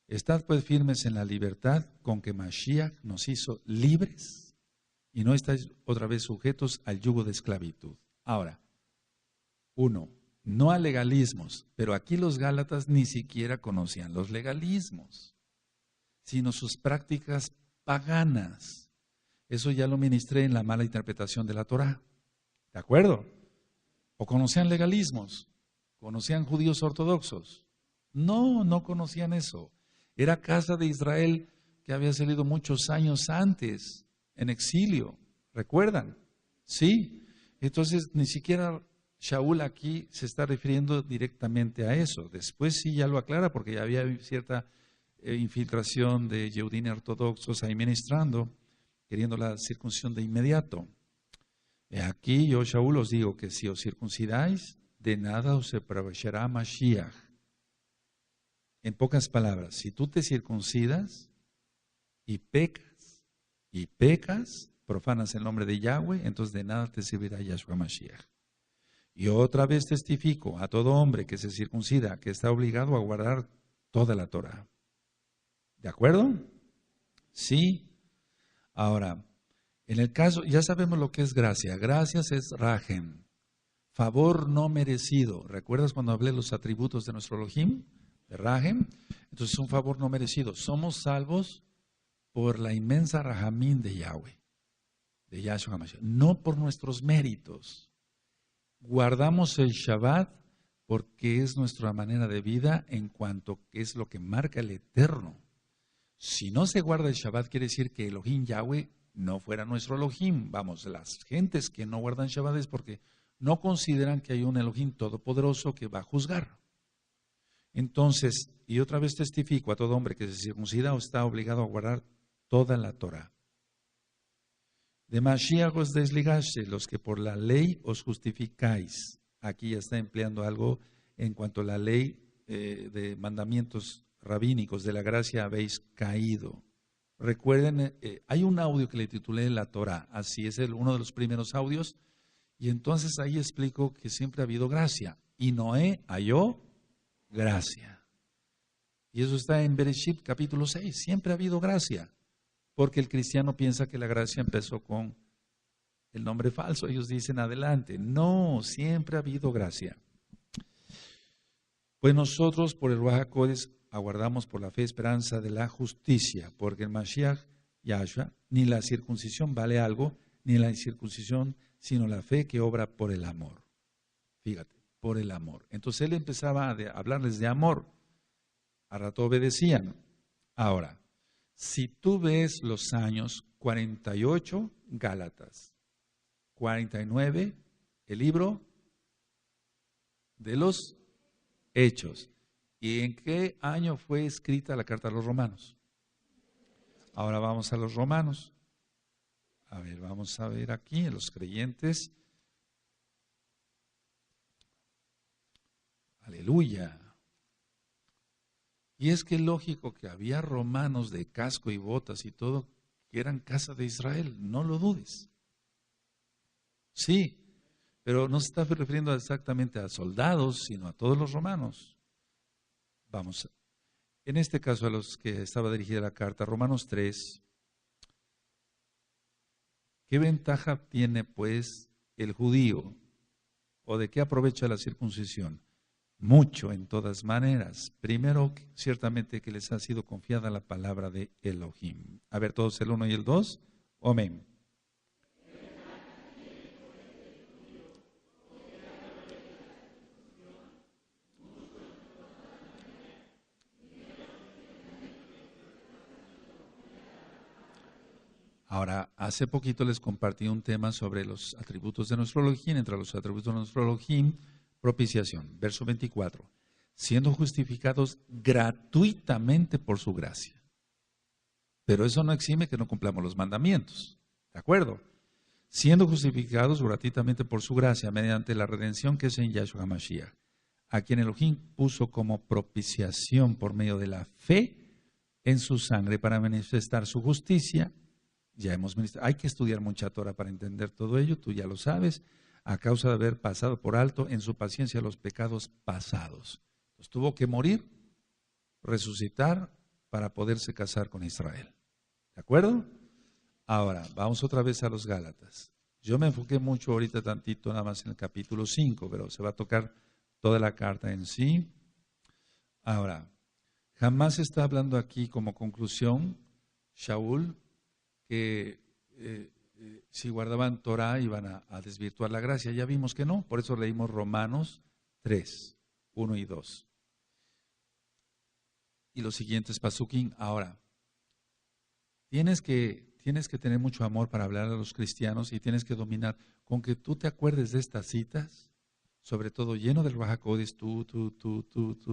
Estad pues firmes en la libertad con que Mashiach nos hizo libres y no estáis otra vez sujetos al yugo de esclavitud. Ahora, 1, no a legalismos, pero aquí los Gálatas ni siquiera conocían los legalismos, sino sus prácticas paganas. Eso ya lo ministré en la mala interpretación de la Torá. ¿De acuerdo? ¿O conocían legalismos? ¿Conocían judíos ortodoxos? No conocían eso. Era casa de Israel que había salido muchos años antes en exilio. ¿Recuerdan? Sí. Entonces, ni siquiera Shaul aquí se está refiriendo directamente a eso. Después sí ya lo aclara porque ya había cierta infiltración de Yehudim ortodoxos ahí ministrando, queriendo la circuncisión de inmediato. Aquí yo, Shaul, os digo que si os circuncidáis, de nada os aprovechará Mashiach. En pocas palabras, si tú te circuncidas y pecas, profanas el nombre de Yahweh, entonces de nada te servirá Yahshua Mashiach. Y otra vez testifico a todo hombre que se circuncida, que está obligado a guardar toda la Torah. ¿De acuerdo? Sí. Ahora, en el caso, ya sabemos lo que es gracia. Gracias es rajem, favor no merecido. ¿Recuerdas cuando hablé de los atributos de nuestro Elohim? De rajem. Entonces, un favor no merecido. Somos salvos por la inmensa rahamín de Yahweh, de Yahshua HaMashiach, no por nuestros méritos. Guardamos el Shabbat porque es nuestra manera de vida en cuanto que es lo que marca el Eterno. Si no se guarda el Shabbat, quiere decir que Elohim Yahweh no fuera nuestro Elohim. Vamos, las gentes que no guardan Shabbat es porque no consideran que hay un Elohim todopoderoso que va a juzgar. Entonces, y otra vez testifico a todo hombre que se circuncida o está obligado a guardar toda la Torah. De Mashiach os desligaste, los que por la ley os justificáis. Aquí ya está empleando algo en cuanto a la ley de mandamientos rabínicos de la gracia habéis caído. Recuerden, hay un audio que le titulé La Torah, así es uno de los primeros audios, y entonces ahí explico que siempre ha habido gracia, y Noé halló gracia. Y eso está en Bereshit capítulo 6, siempre ha habido gracia, porque el cristiano piensa que la gracia empezó con el nombre falso, ellos dicen adelante, no, siempre ha habido gracia. Pues nosotros por el Ruach HaKodesh aguardamos por la fe esperanza de la justicia, porque el Mashiach Yahshua, ni la circuncisión vale algo, ni la incircuncisión, sino la fe que obra por el amor. Fíjate, por el amor. Entonces él empezaba a hablarles de amor. A rato obedecían. Ahora, si tú ves los años 48, Gálatas, 49, el libro de los Hechos. ¿Y en qué año fue escrita la carta a los romanos? Ahora vamos a los romanos. A ver, vamos a ver aquí en los creyentes. Aleluya. Y es que es lógico que había romanos de casco y botas y todo que eran casa de Israel, no lo dudes. Sí, pero no se está refiriendo exactamente a soldados, sino a todos los romanos. Vamos, en este caso a los que estaba dirigida la carta, Romanos 3. ¿Qué ventaja tiene pues el judío? ¿O de qué aprovecha la circuncisión? Mucho en todas maneras. Primero, ciertamente que les ha sido confiada la palabra de Elohim. A ver, todos el 1 y el 2. Amén. Ahora, hace poquito les compartí un tema sobre los atributos de nuestro Elohim. Entre los atributos de nuestro Elohim, propiciación. Verso 24. Siendo justificados gratuitamente por su gracia. Pero eso no exime que no cumplamos los mandamientos. ¿De acuerdo? Siendo justificados gratuitamente por su gracia, mediante la redención que es en Yahshua HaMashiach, a quien Elohim puso como propiciación por medio de la fe en su sangre para manifestar su justicia. Ya hemos ministrado. Hay que estudiar mucha Torah para entender todo ello, tú ya lo sabes, a causa de haber pasado por alto en su paciencia los pecados pasados. Entonces tuvo que morir, resucitar para poderse casar con Israel. ¿De acuerdo? Ahora, vamos otra vez a los Gálatas. Yo me enfoqué mucho ahorita tantito nada más en el capítulo 5, pero se va a tocar toda la carta en sí. Ahora, jamás está hablando aquí como conclusión, Shaul, que si guardaban Torah iban a desvirtuar la gracia. Ya vimos que no, por eso leímos Romanos 3, 1 y 2. Y los siguientes pasukim. Ahora, tienes que tener mucho amor para hablar a los cristianos y tienes que dominar. Con que tú te acuerdes de estas citas, sobre todo lleno del Ruach HaKodesh, tú,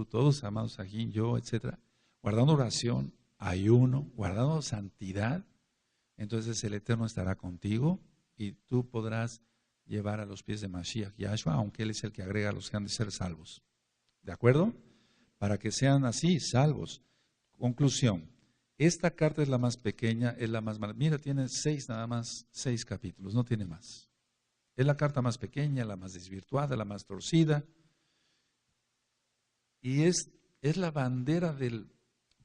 todos amados aquí, yo, etcétera, guardando oración, ayuno, guardando santidad, entonces el Eterno estará contigo y tú podrás llevar a los pies de Mashiach Yahshua, aunque Él es el que agrega a los que han de ser salvos. ¿De acuerdo? para que sean así, salvos. Conclusión, esta carta es la más pequeña, es la más mala. Mira, tiene nada más 6 capítulos, no tiene más. Es la carta más pequeña, la más desvirtuada, la más torcida. Y es la bandera del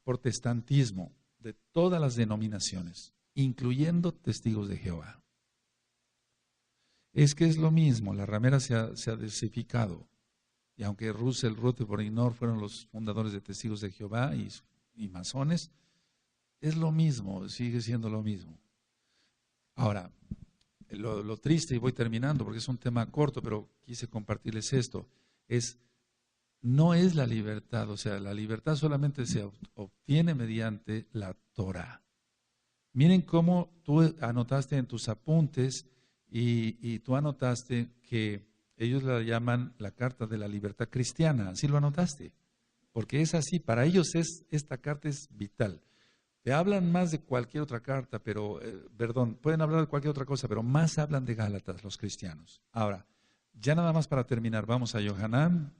protestantismo de todas las denominaciones, incluyendo Testigos de Jehová. Es que es lo mismo, la ramera se ha diversificado. Y aunque Russell, Rutherford y Knorr fueron los fundadores de Testigos de Jehová y masones, es lo mismo, sigue siendo lo mismo. Ahora, lo triste, y voy terminando porque es un tema corto, pero quise compartirles esto, no es la libertad, o sea, la libertad solamente se obtiene mediante la Torah. Miren cómo tú anotaste en tus apuntes y tú anotaste que ellos la llaman la carta de la libertad cristiana, así lo anotaste, porque es así, para ellos esta carta es vital. Te hablan más de cualquier otra carta, pero, pueden hablar de cualquier otra cosa, pero más hablan de Gálatas los cristianos. Ahora, ya nada más para terminar, vamos a Yohanan.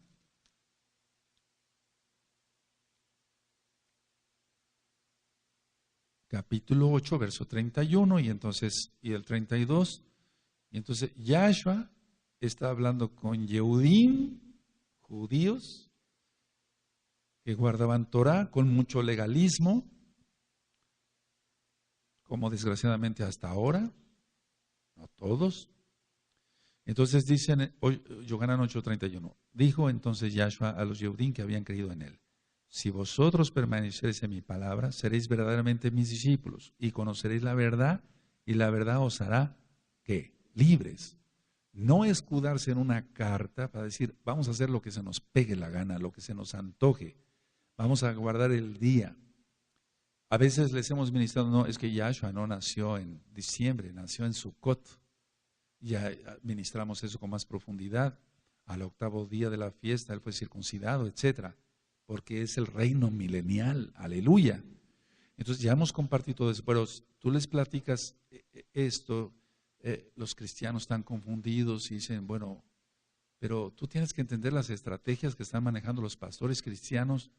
Capítulo 8, verso 31 y el 32. Y entonces Yahshua está hablando con Yehudim, judíos, que guardaban Torah con mucho legalismo, como desgraciadamente hasta ahora, no todos. Entonces dicen, Yohanan 8:31, dijo entonces Yahshua a los Yehudim que habían creído en él: si vosotros permaneceréis en mi palabra, seréis verdaderamente mis discípulos y conoceréis la verdad, y la verdad os hará, ¿qué? Libres. No escudarse en una carta para decir, vamos a hacer lo que se nos pegue la gana, lo que se nos antoje. Vamos a guardar el día. A veces les hemos ministrado, no, es que Yahshua no nació en diciembre, nació en Sukkot. Ya ministramos eso con más profundidad. Al 8º día de la fiesta, él fue circuncidado, etcétera, porque es el reino milenial. Aleluya. Entonces ya hemos compartido todo eso, pero tú les platicas esto, los cristianos están confundidos y dicen, bueno, pero tú tienes que entender las estrategias que están manejando los pastores cristianos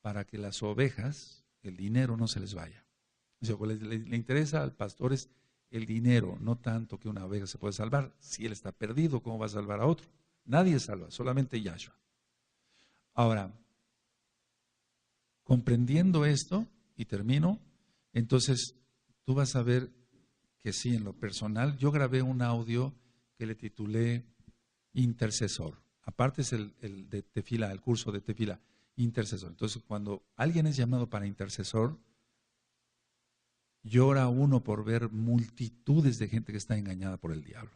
para que las ovejas, el dinero no se les vaya. O sea, le interesa al pastor es el dinero, no tanto que una oveja se puede salvar. Si él está perdido, ¿cómo va a salvar a otro? Nadie salva, solamente Yahshua. Ahora, comprendiendo esto, y termino, entonces tú vas a ver que sí, en lo personal, yo grabé un audio que le titulé Intercesor. Aparte es el de Tefila, el curso de Tefila, intercesor. Entonces, cuando alguien es llamado para intercesor, llora uno por ver multitudes de gente que está engañada por el diablo.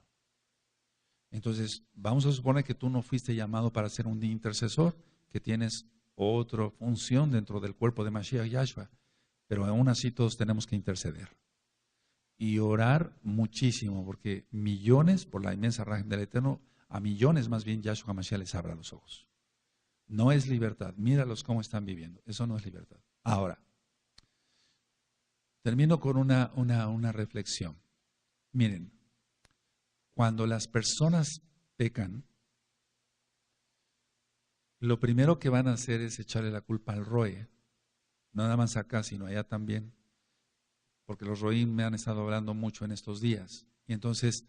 Entonces, vamos a suponer que tú no fuiste llamado para ser un intercesor, que tienes otra función dentro del cuerpo de Mashiach Yahshua, pero aún así todos tenemos que interceder y orar muchísimo, porque millones, por la inmensa raja del Eterno, a millones más bien Yahshua Mashiach les abra los ojos. No es libertad, míralos cómo están viviendo, eso no es libertad. Ahora, termino con una reflexión. Miren, cuando las personas pecan, lo primero que van a hacer es echarle la culpa al roe, no nada más acá, sino allá también, porque los roín me han estado hablando mucho en estos días. Y entonces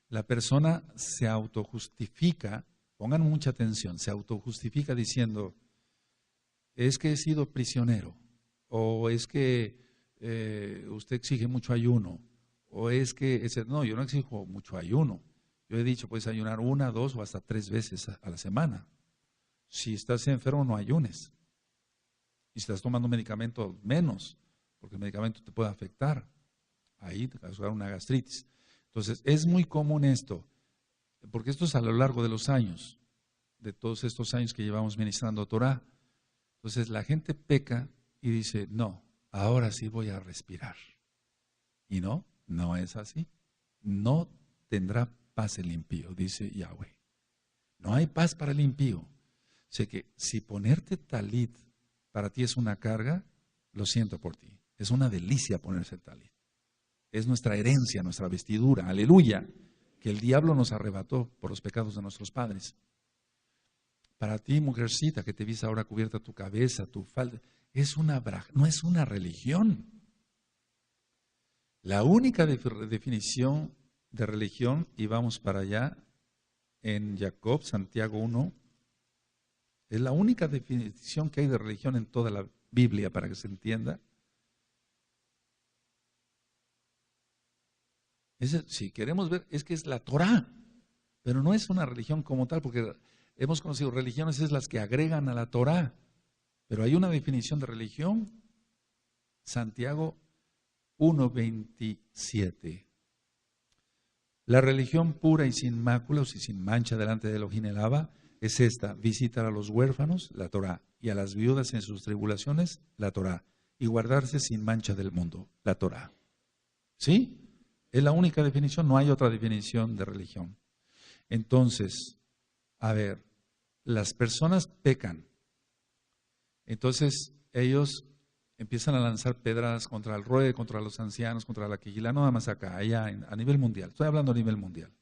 la persona se autojustifica, pongan mucha atención, se autojustifica diciendo, es que he sido prisionero, o es que usted exige mucho ayuno, o es que, no, yo no exijo mucho ayuno. Yo he dicho, puedes ayunar 1, 2 o hasta 3 veces a la semana. Si estás enfermo, no ayunes. Y si estás tomando medicamento, menos, porque el medicamento te puede afectar. Ahí te va a causar una gastritis. Entonces, es muy común esto, porque esto es a lo largo de los años, de todos estos años que llevamos ministrando Torah. Entonces, la gente peca y dice, no, ahora sí voy a respirar. Y no es así. No tendrá paz el impío, dice Yahweh. No hay paz para el impío. O sea que si ponerte talit para ti es una carga, lo siento por ti. Es una delicia ponerse el talit. Es nuestra herencia, nuestra vestidura, aleluya, que el diablo nos arrebató por los pecados de nuestros padres. Para ti, mujercita, que te ves ahora cubierta tu cabeza, tu falda, no es una religión. La única definición de religión, y vamos para allá, en Jacob, Santiago 1, es la única definición que hay de religión en toda la Biblia, para que se entienda. Si queremos ver, es que es la Torá, pero no es una religión como tal, porque hemos conocido religiones es las que agregan a la Torá, pero hay una definición de religión, Santiago 1:27. La religión pura y sin máculas y sin mancha delante de Elohim el Abba es esta: visitar a los huérfanos, la Torá, y a las viudas en sus tribulaciones, la Torá, y guardarse sin mancha del mundo, la Torá. ¿Sí? Es la única definición, no hay otra definición de religión. Entonces, a ver, las personas pecan. Entonces, ellos empiezan a lanzar pedradas contra el Roe, contra los ancianos, contra la quejilá, no nada más acá, allá a nivel mundial. Estoy hablando a nivel mundial.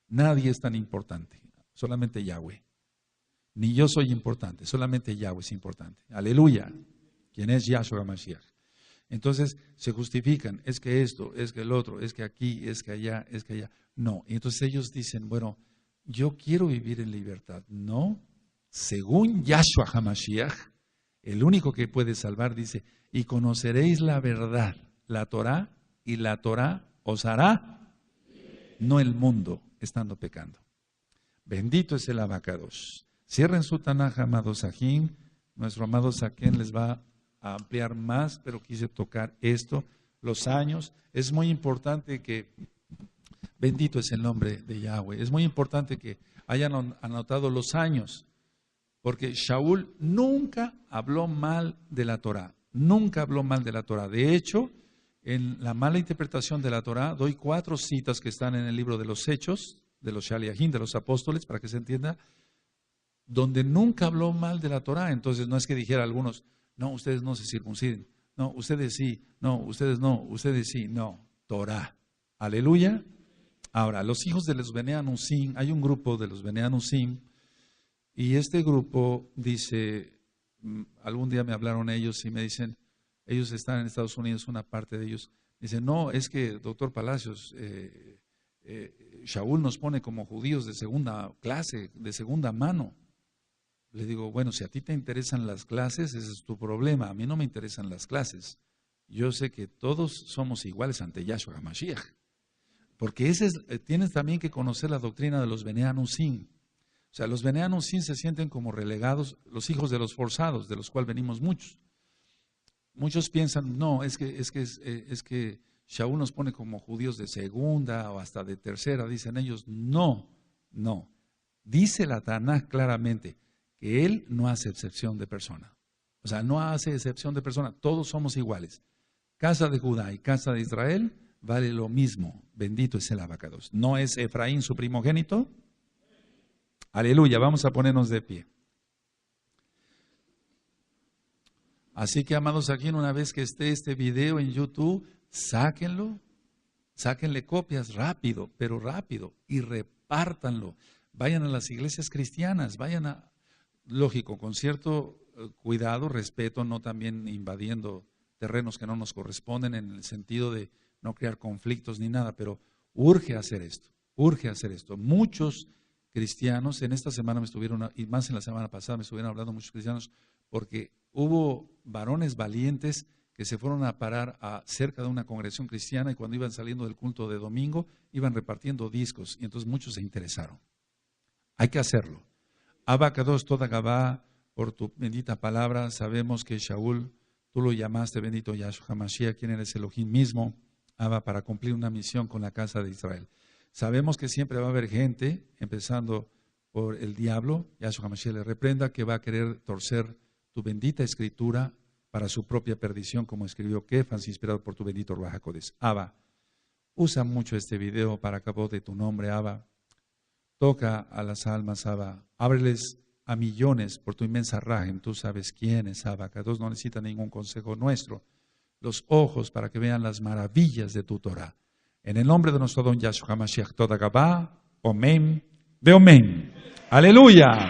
Nadie es tan importante, solamente Yahweh. Ni yo soy importante, solamente Yahweh es importante. Aleluya. ¿Quién es Yahshua Mashiach? Entonces se justifican, es que esto, es que el otro, es que aquí, es que allá, es que allá. No, y entonces ellos dicen, bueno, yo quiero vivir en libertad. No, según Yahshua HaMashiach, el único que puede salvar dice, y conoceréis la verdad, la Torá, y la Torá os hará, no el mundo, estando pecando. Bendito es el Abacados. Cierren su Tanaj, amados Sajín. Nuestro amado Saquén les va a ampliar más, pero quise tocar esto, los años. Es muy importante que, bendito es el nombre de Yahweh, es muy importante que hayan anotado los años, porque Shaul nunca habló mal de la Torá, nunca habló mal de la Torá. De hecho, en la mala interpretación de la Torá, doy 4 citas que están en el libro de los Hechos, de los Shaliachim, de los apóstoles, para que se entienda, donde nunca habló mal de la Torá. Entonces no es que dijera a algunos, no, ustedes no se circunciden, no, ustedes sí, no, ustedes no, ustedes sí, no, Torá. Aleluya. Ahora, los hijos de los Bene Anusim, hay un grupo de los Bene Anusim, y este grupo dice, algún día me hablaron ellos y me dicen, ellos están en Estados Unidos, una parte de ellos, dicen, no, es que, doctor Palacios, Shaul nos pone como judíos de segunda clase, de segunda mano. Le digo, bueno, si a ti te interesan las clases, ese es tu problema. A mí no me interesan las clases. Yo sé que todos somos iguales ante Yahshua HaMashiach. Porque tienes también que conocer la doctrina de los Bene Anusim. O sea, los Bene Anusim se sienten como relegados, los hijos de los forzados, de los cuales venimos muchos. Muchos piensan, no, es que Shaul nos pone como judíos de segunda o hasta de tercera. Dicen ellos, no. Dice la Tanaj claramente que él no hace excepción de persona. O sea, no hace excepción de persona. Todos somos iguales. Casa de Judá y casa de Israel vale lo mismo. Bendito es el Abacados. ¿No es Efraín su primogénito? Aleluya. Vamos a ponernos de pie. Así que, amados, aquí una vez que esté este video en YouTube, sáquenlo. Sáquenle copias rápido, pero rápido. Y repártanlo. Vayan a las iglesias cristianas. Vayan a... Lógico, con cierto cuidado, respeto, no también invadiendo terrenos que no nos corresponden en el sentido de no crear conflictos ni nada, pero urge hacer esto. Muchos cristianos, en esta semana me estuvieron, y más en la semana pasada me estuvieron hablando muchos cristianos, porque hubo varones valientes que se fueron a parar cerca de una congregación cristiana y cuando iban saliendo del culto de domingo, iban repartiendo discos y entonces muchos se interesaron. Hay que hacerlo. Abacados toda Gabá, por tu bendita palabra, sabemos que Shaul, tú lo llamaste bendito Yahshua HaMashiach, quien eres Elohim mismo, Abba, para cumplir una misión con la casa de Israel. Sabemos que siempre va a haber gente, empezando por el diablo, Yahshua HaMashiach le reprenda, que va a querer torcer tu bendita escritura para su propia perdición, como escribió Kefas, inspirado por tu bendito Ruach HaKodesh. Abba, usa mucho este video para cabo de tu nombre, Abba. Toca a las almas, Abba. Ábreles a millones por tu inmensa rajem. Tú sabes quién es, Abba. Que Dios no necesita ningún consejo nuestro. Los ojos para que vean las maravillas de tu Torah. En el nombre de nuestro don Yahshua HaMashiach, toda Gabá, Omen, de Omen. Aleluya.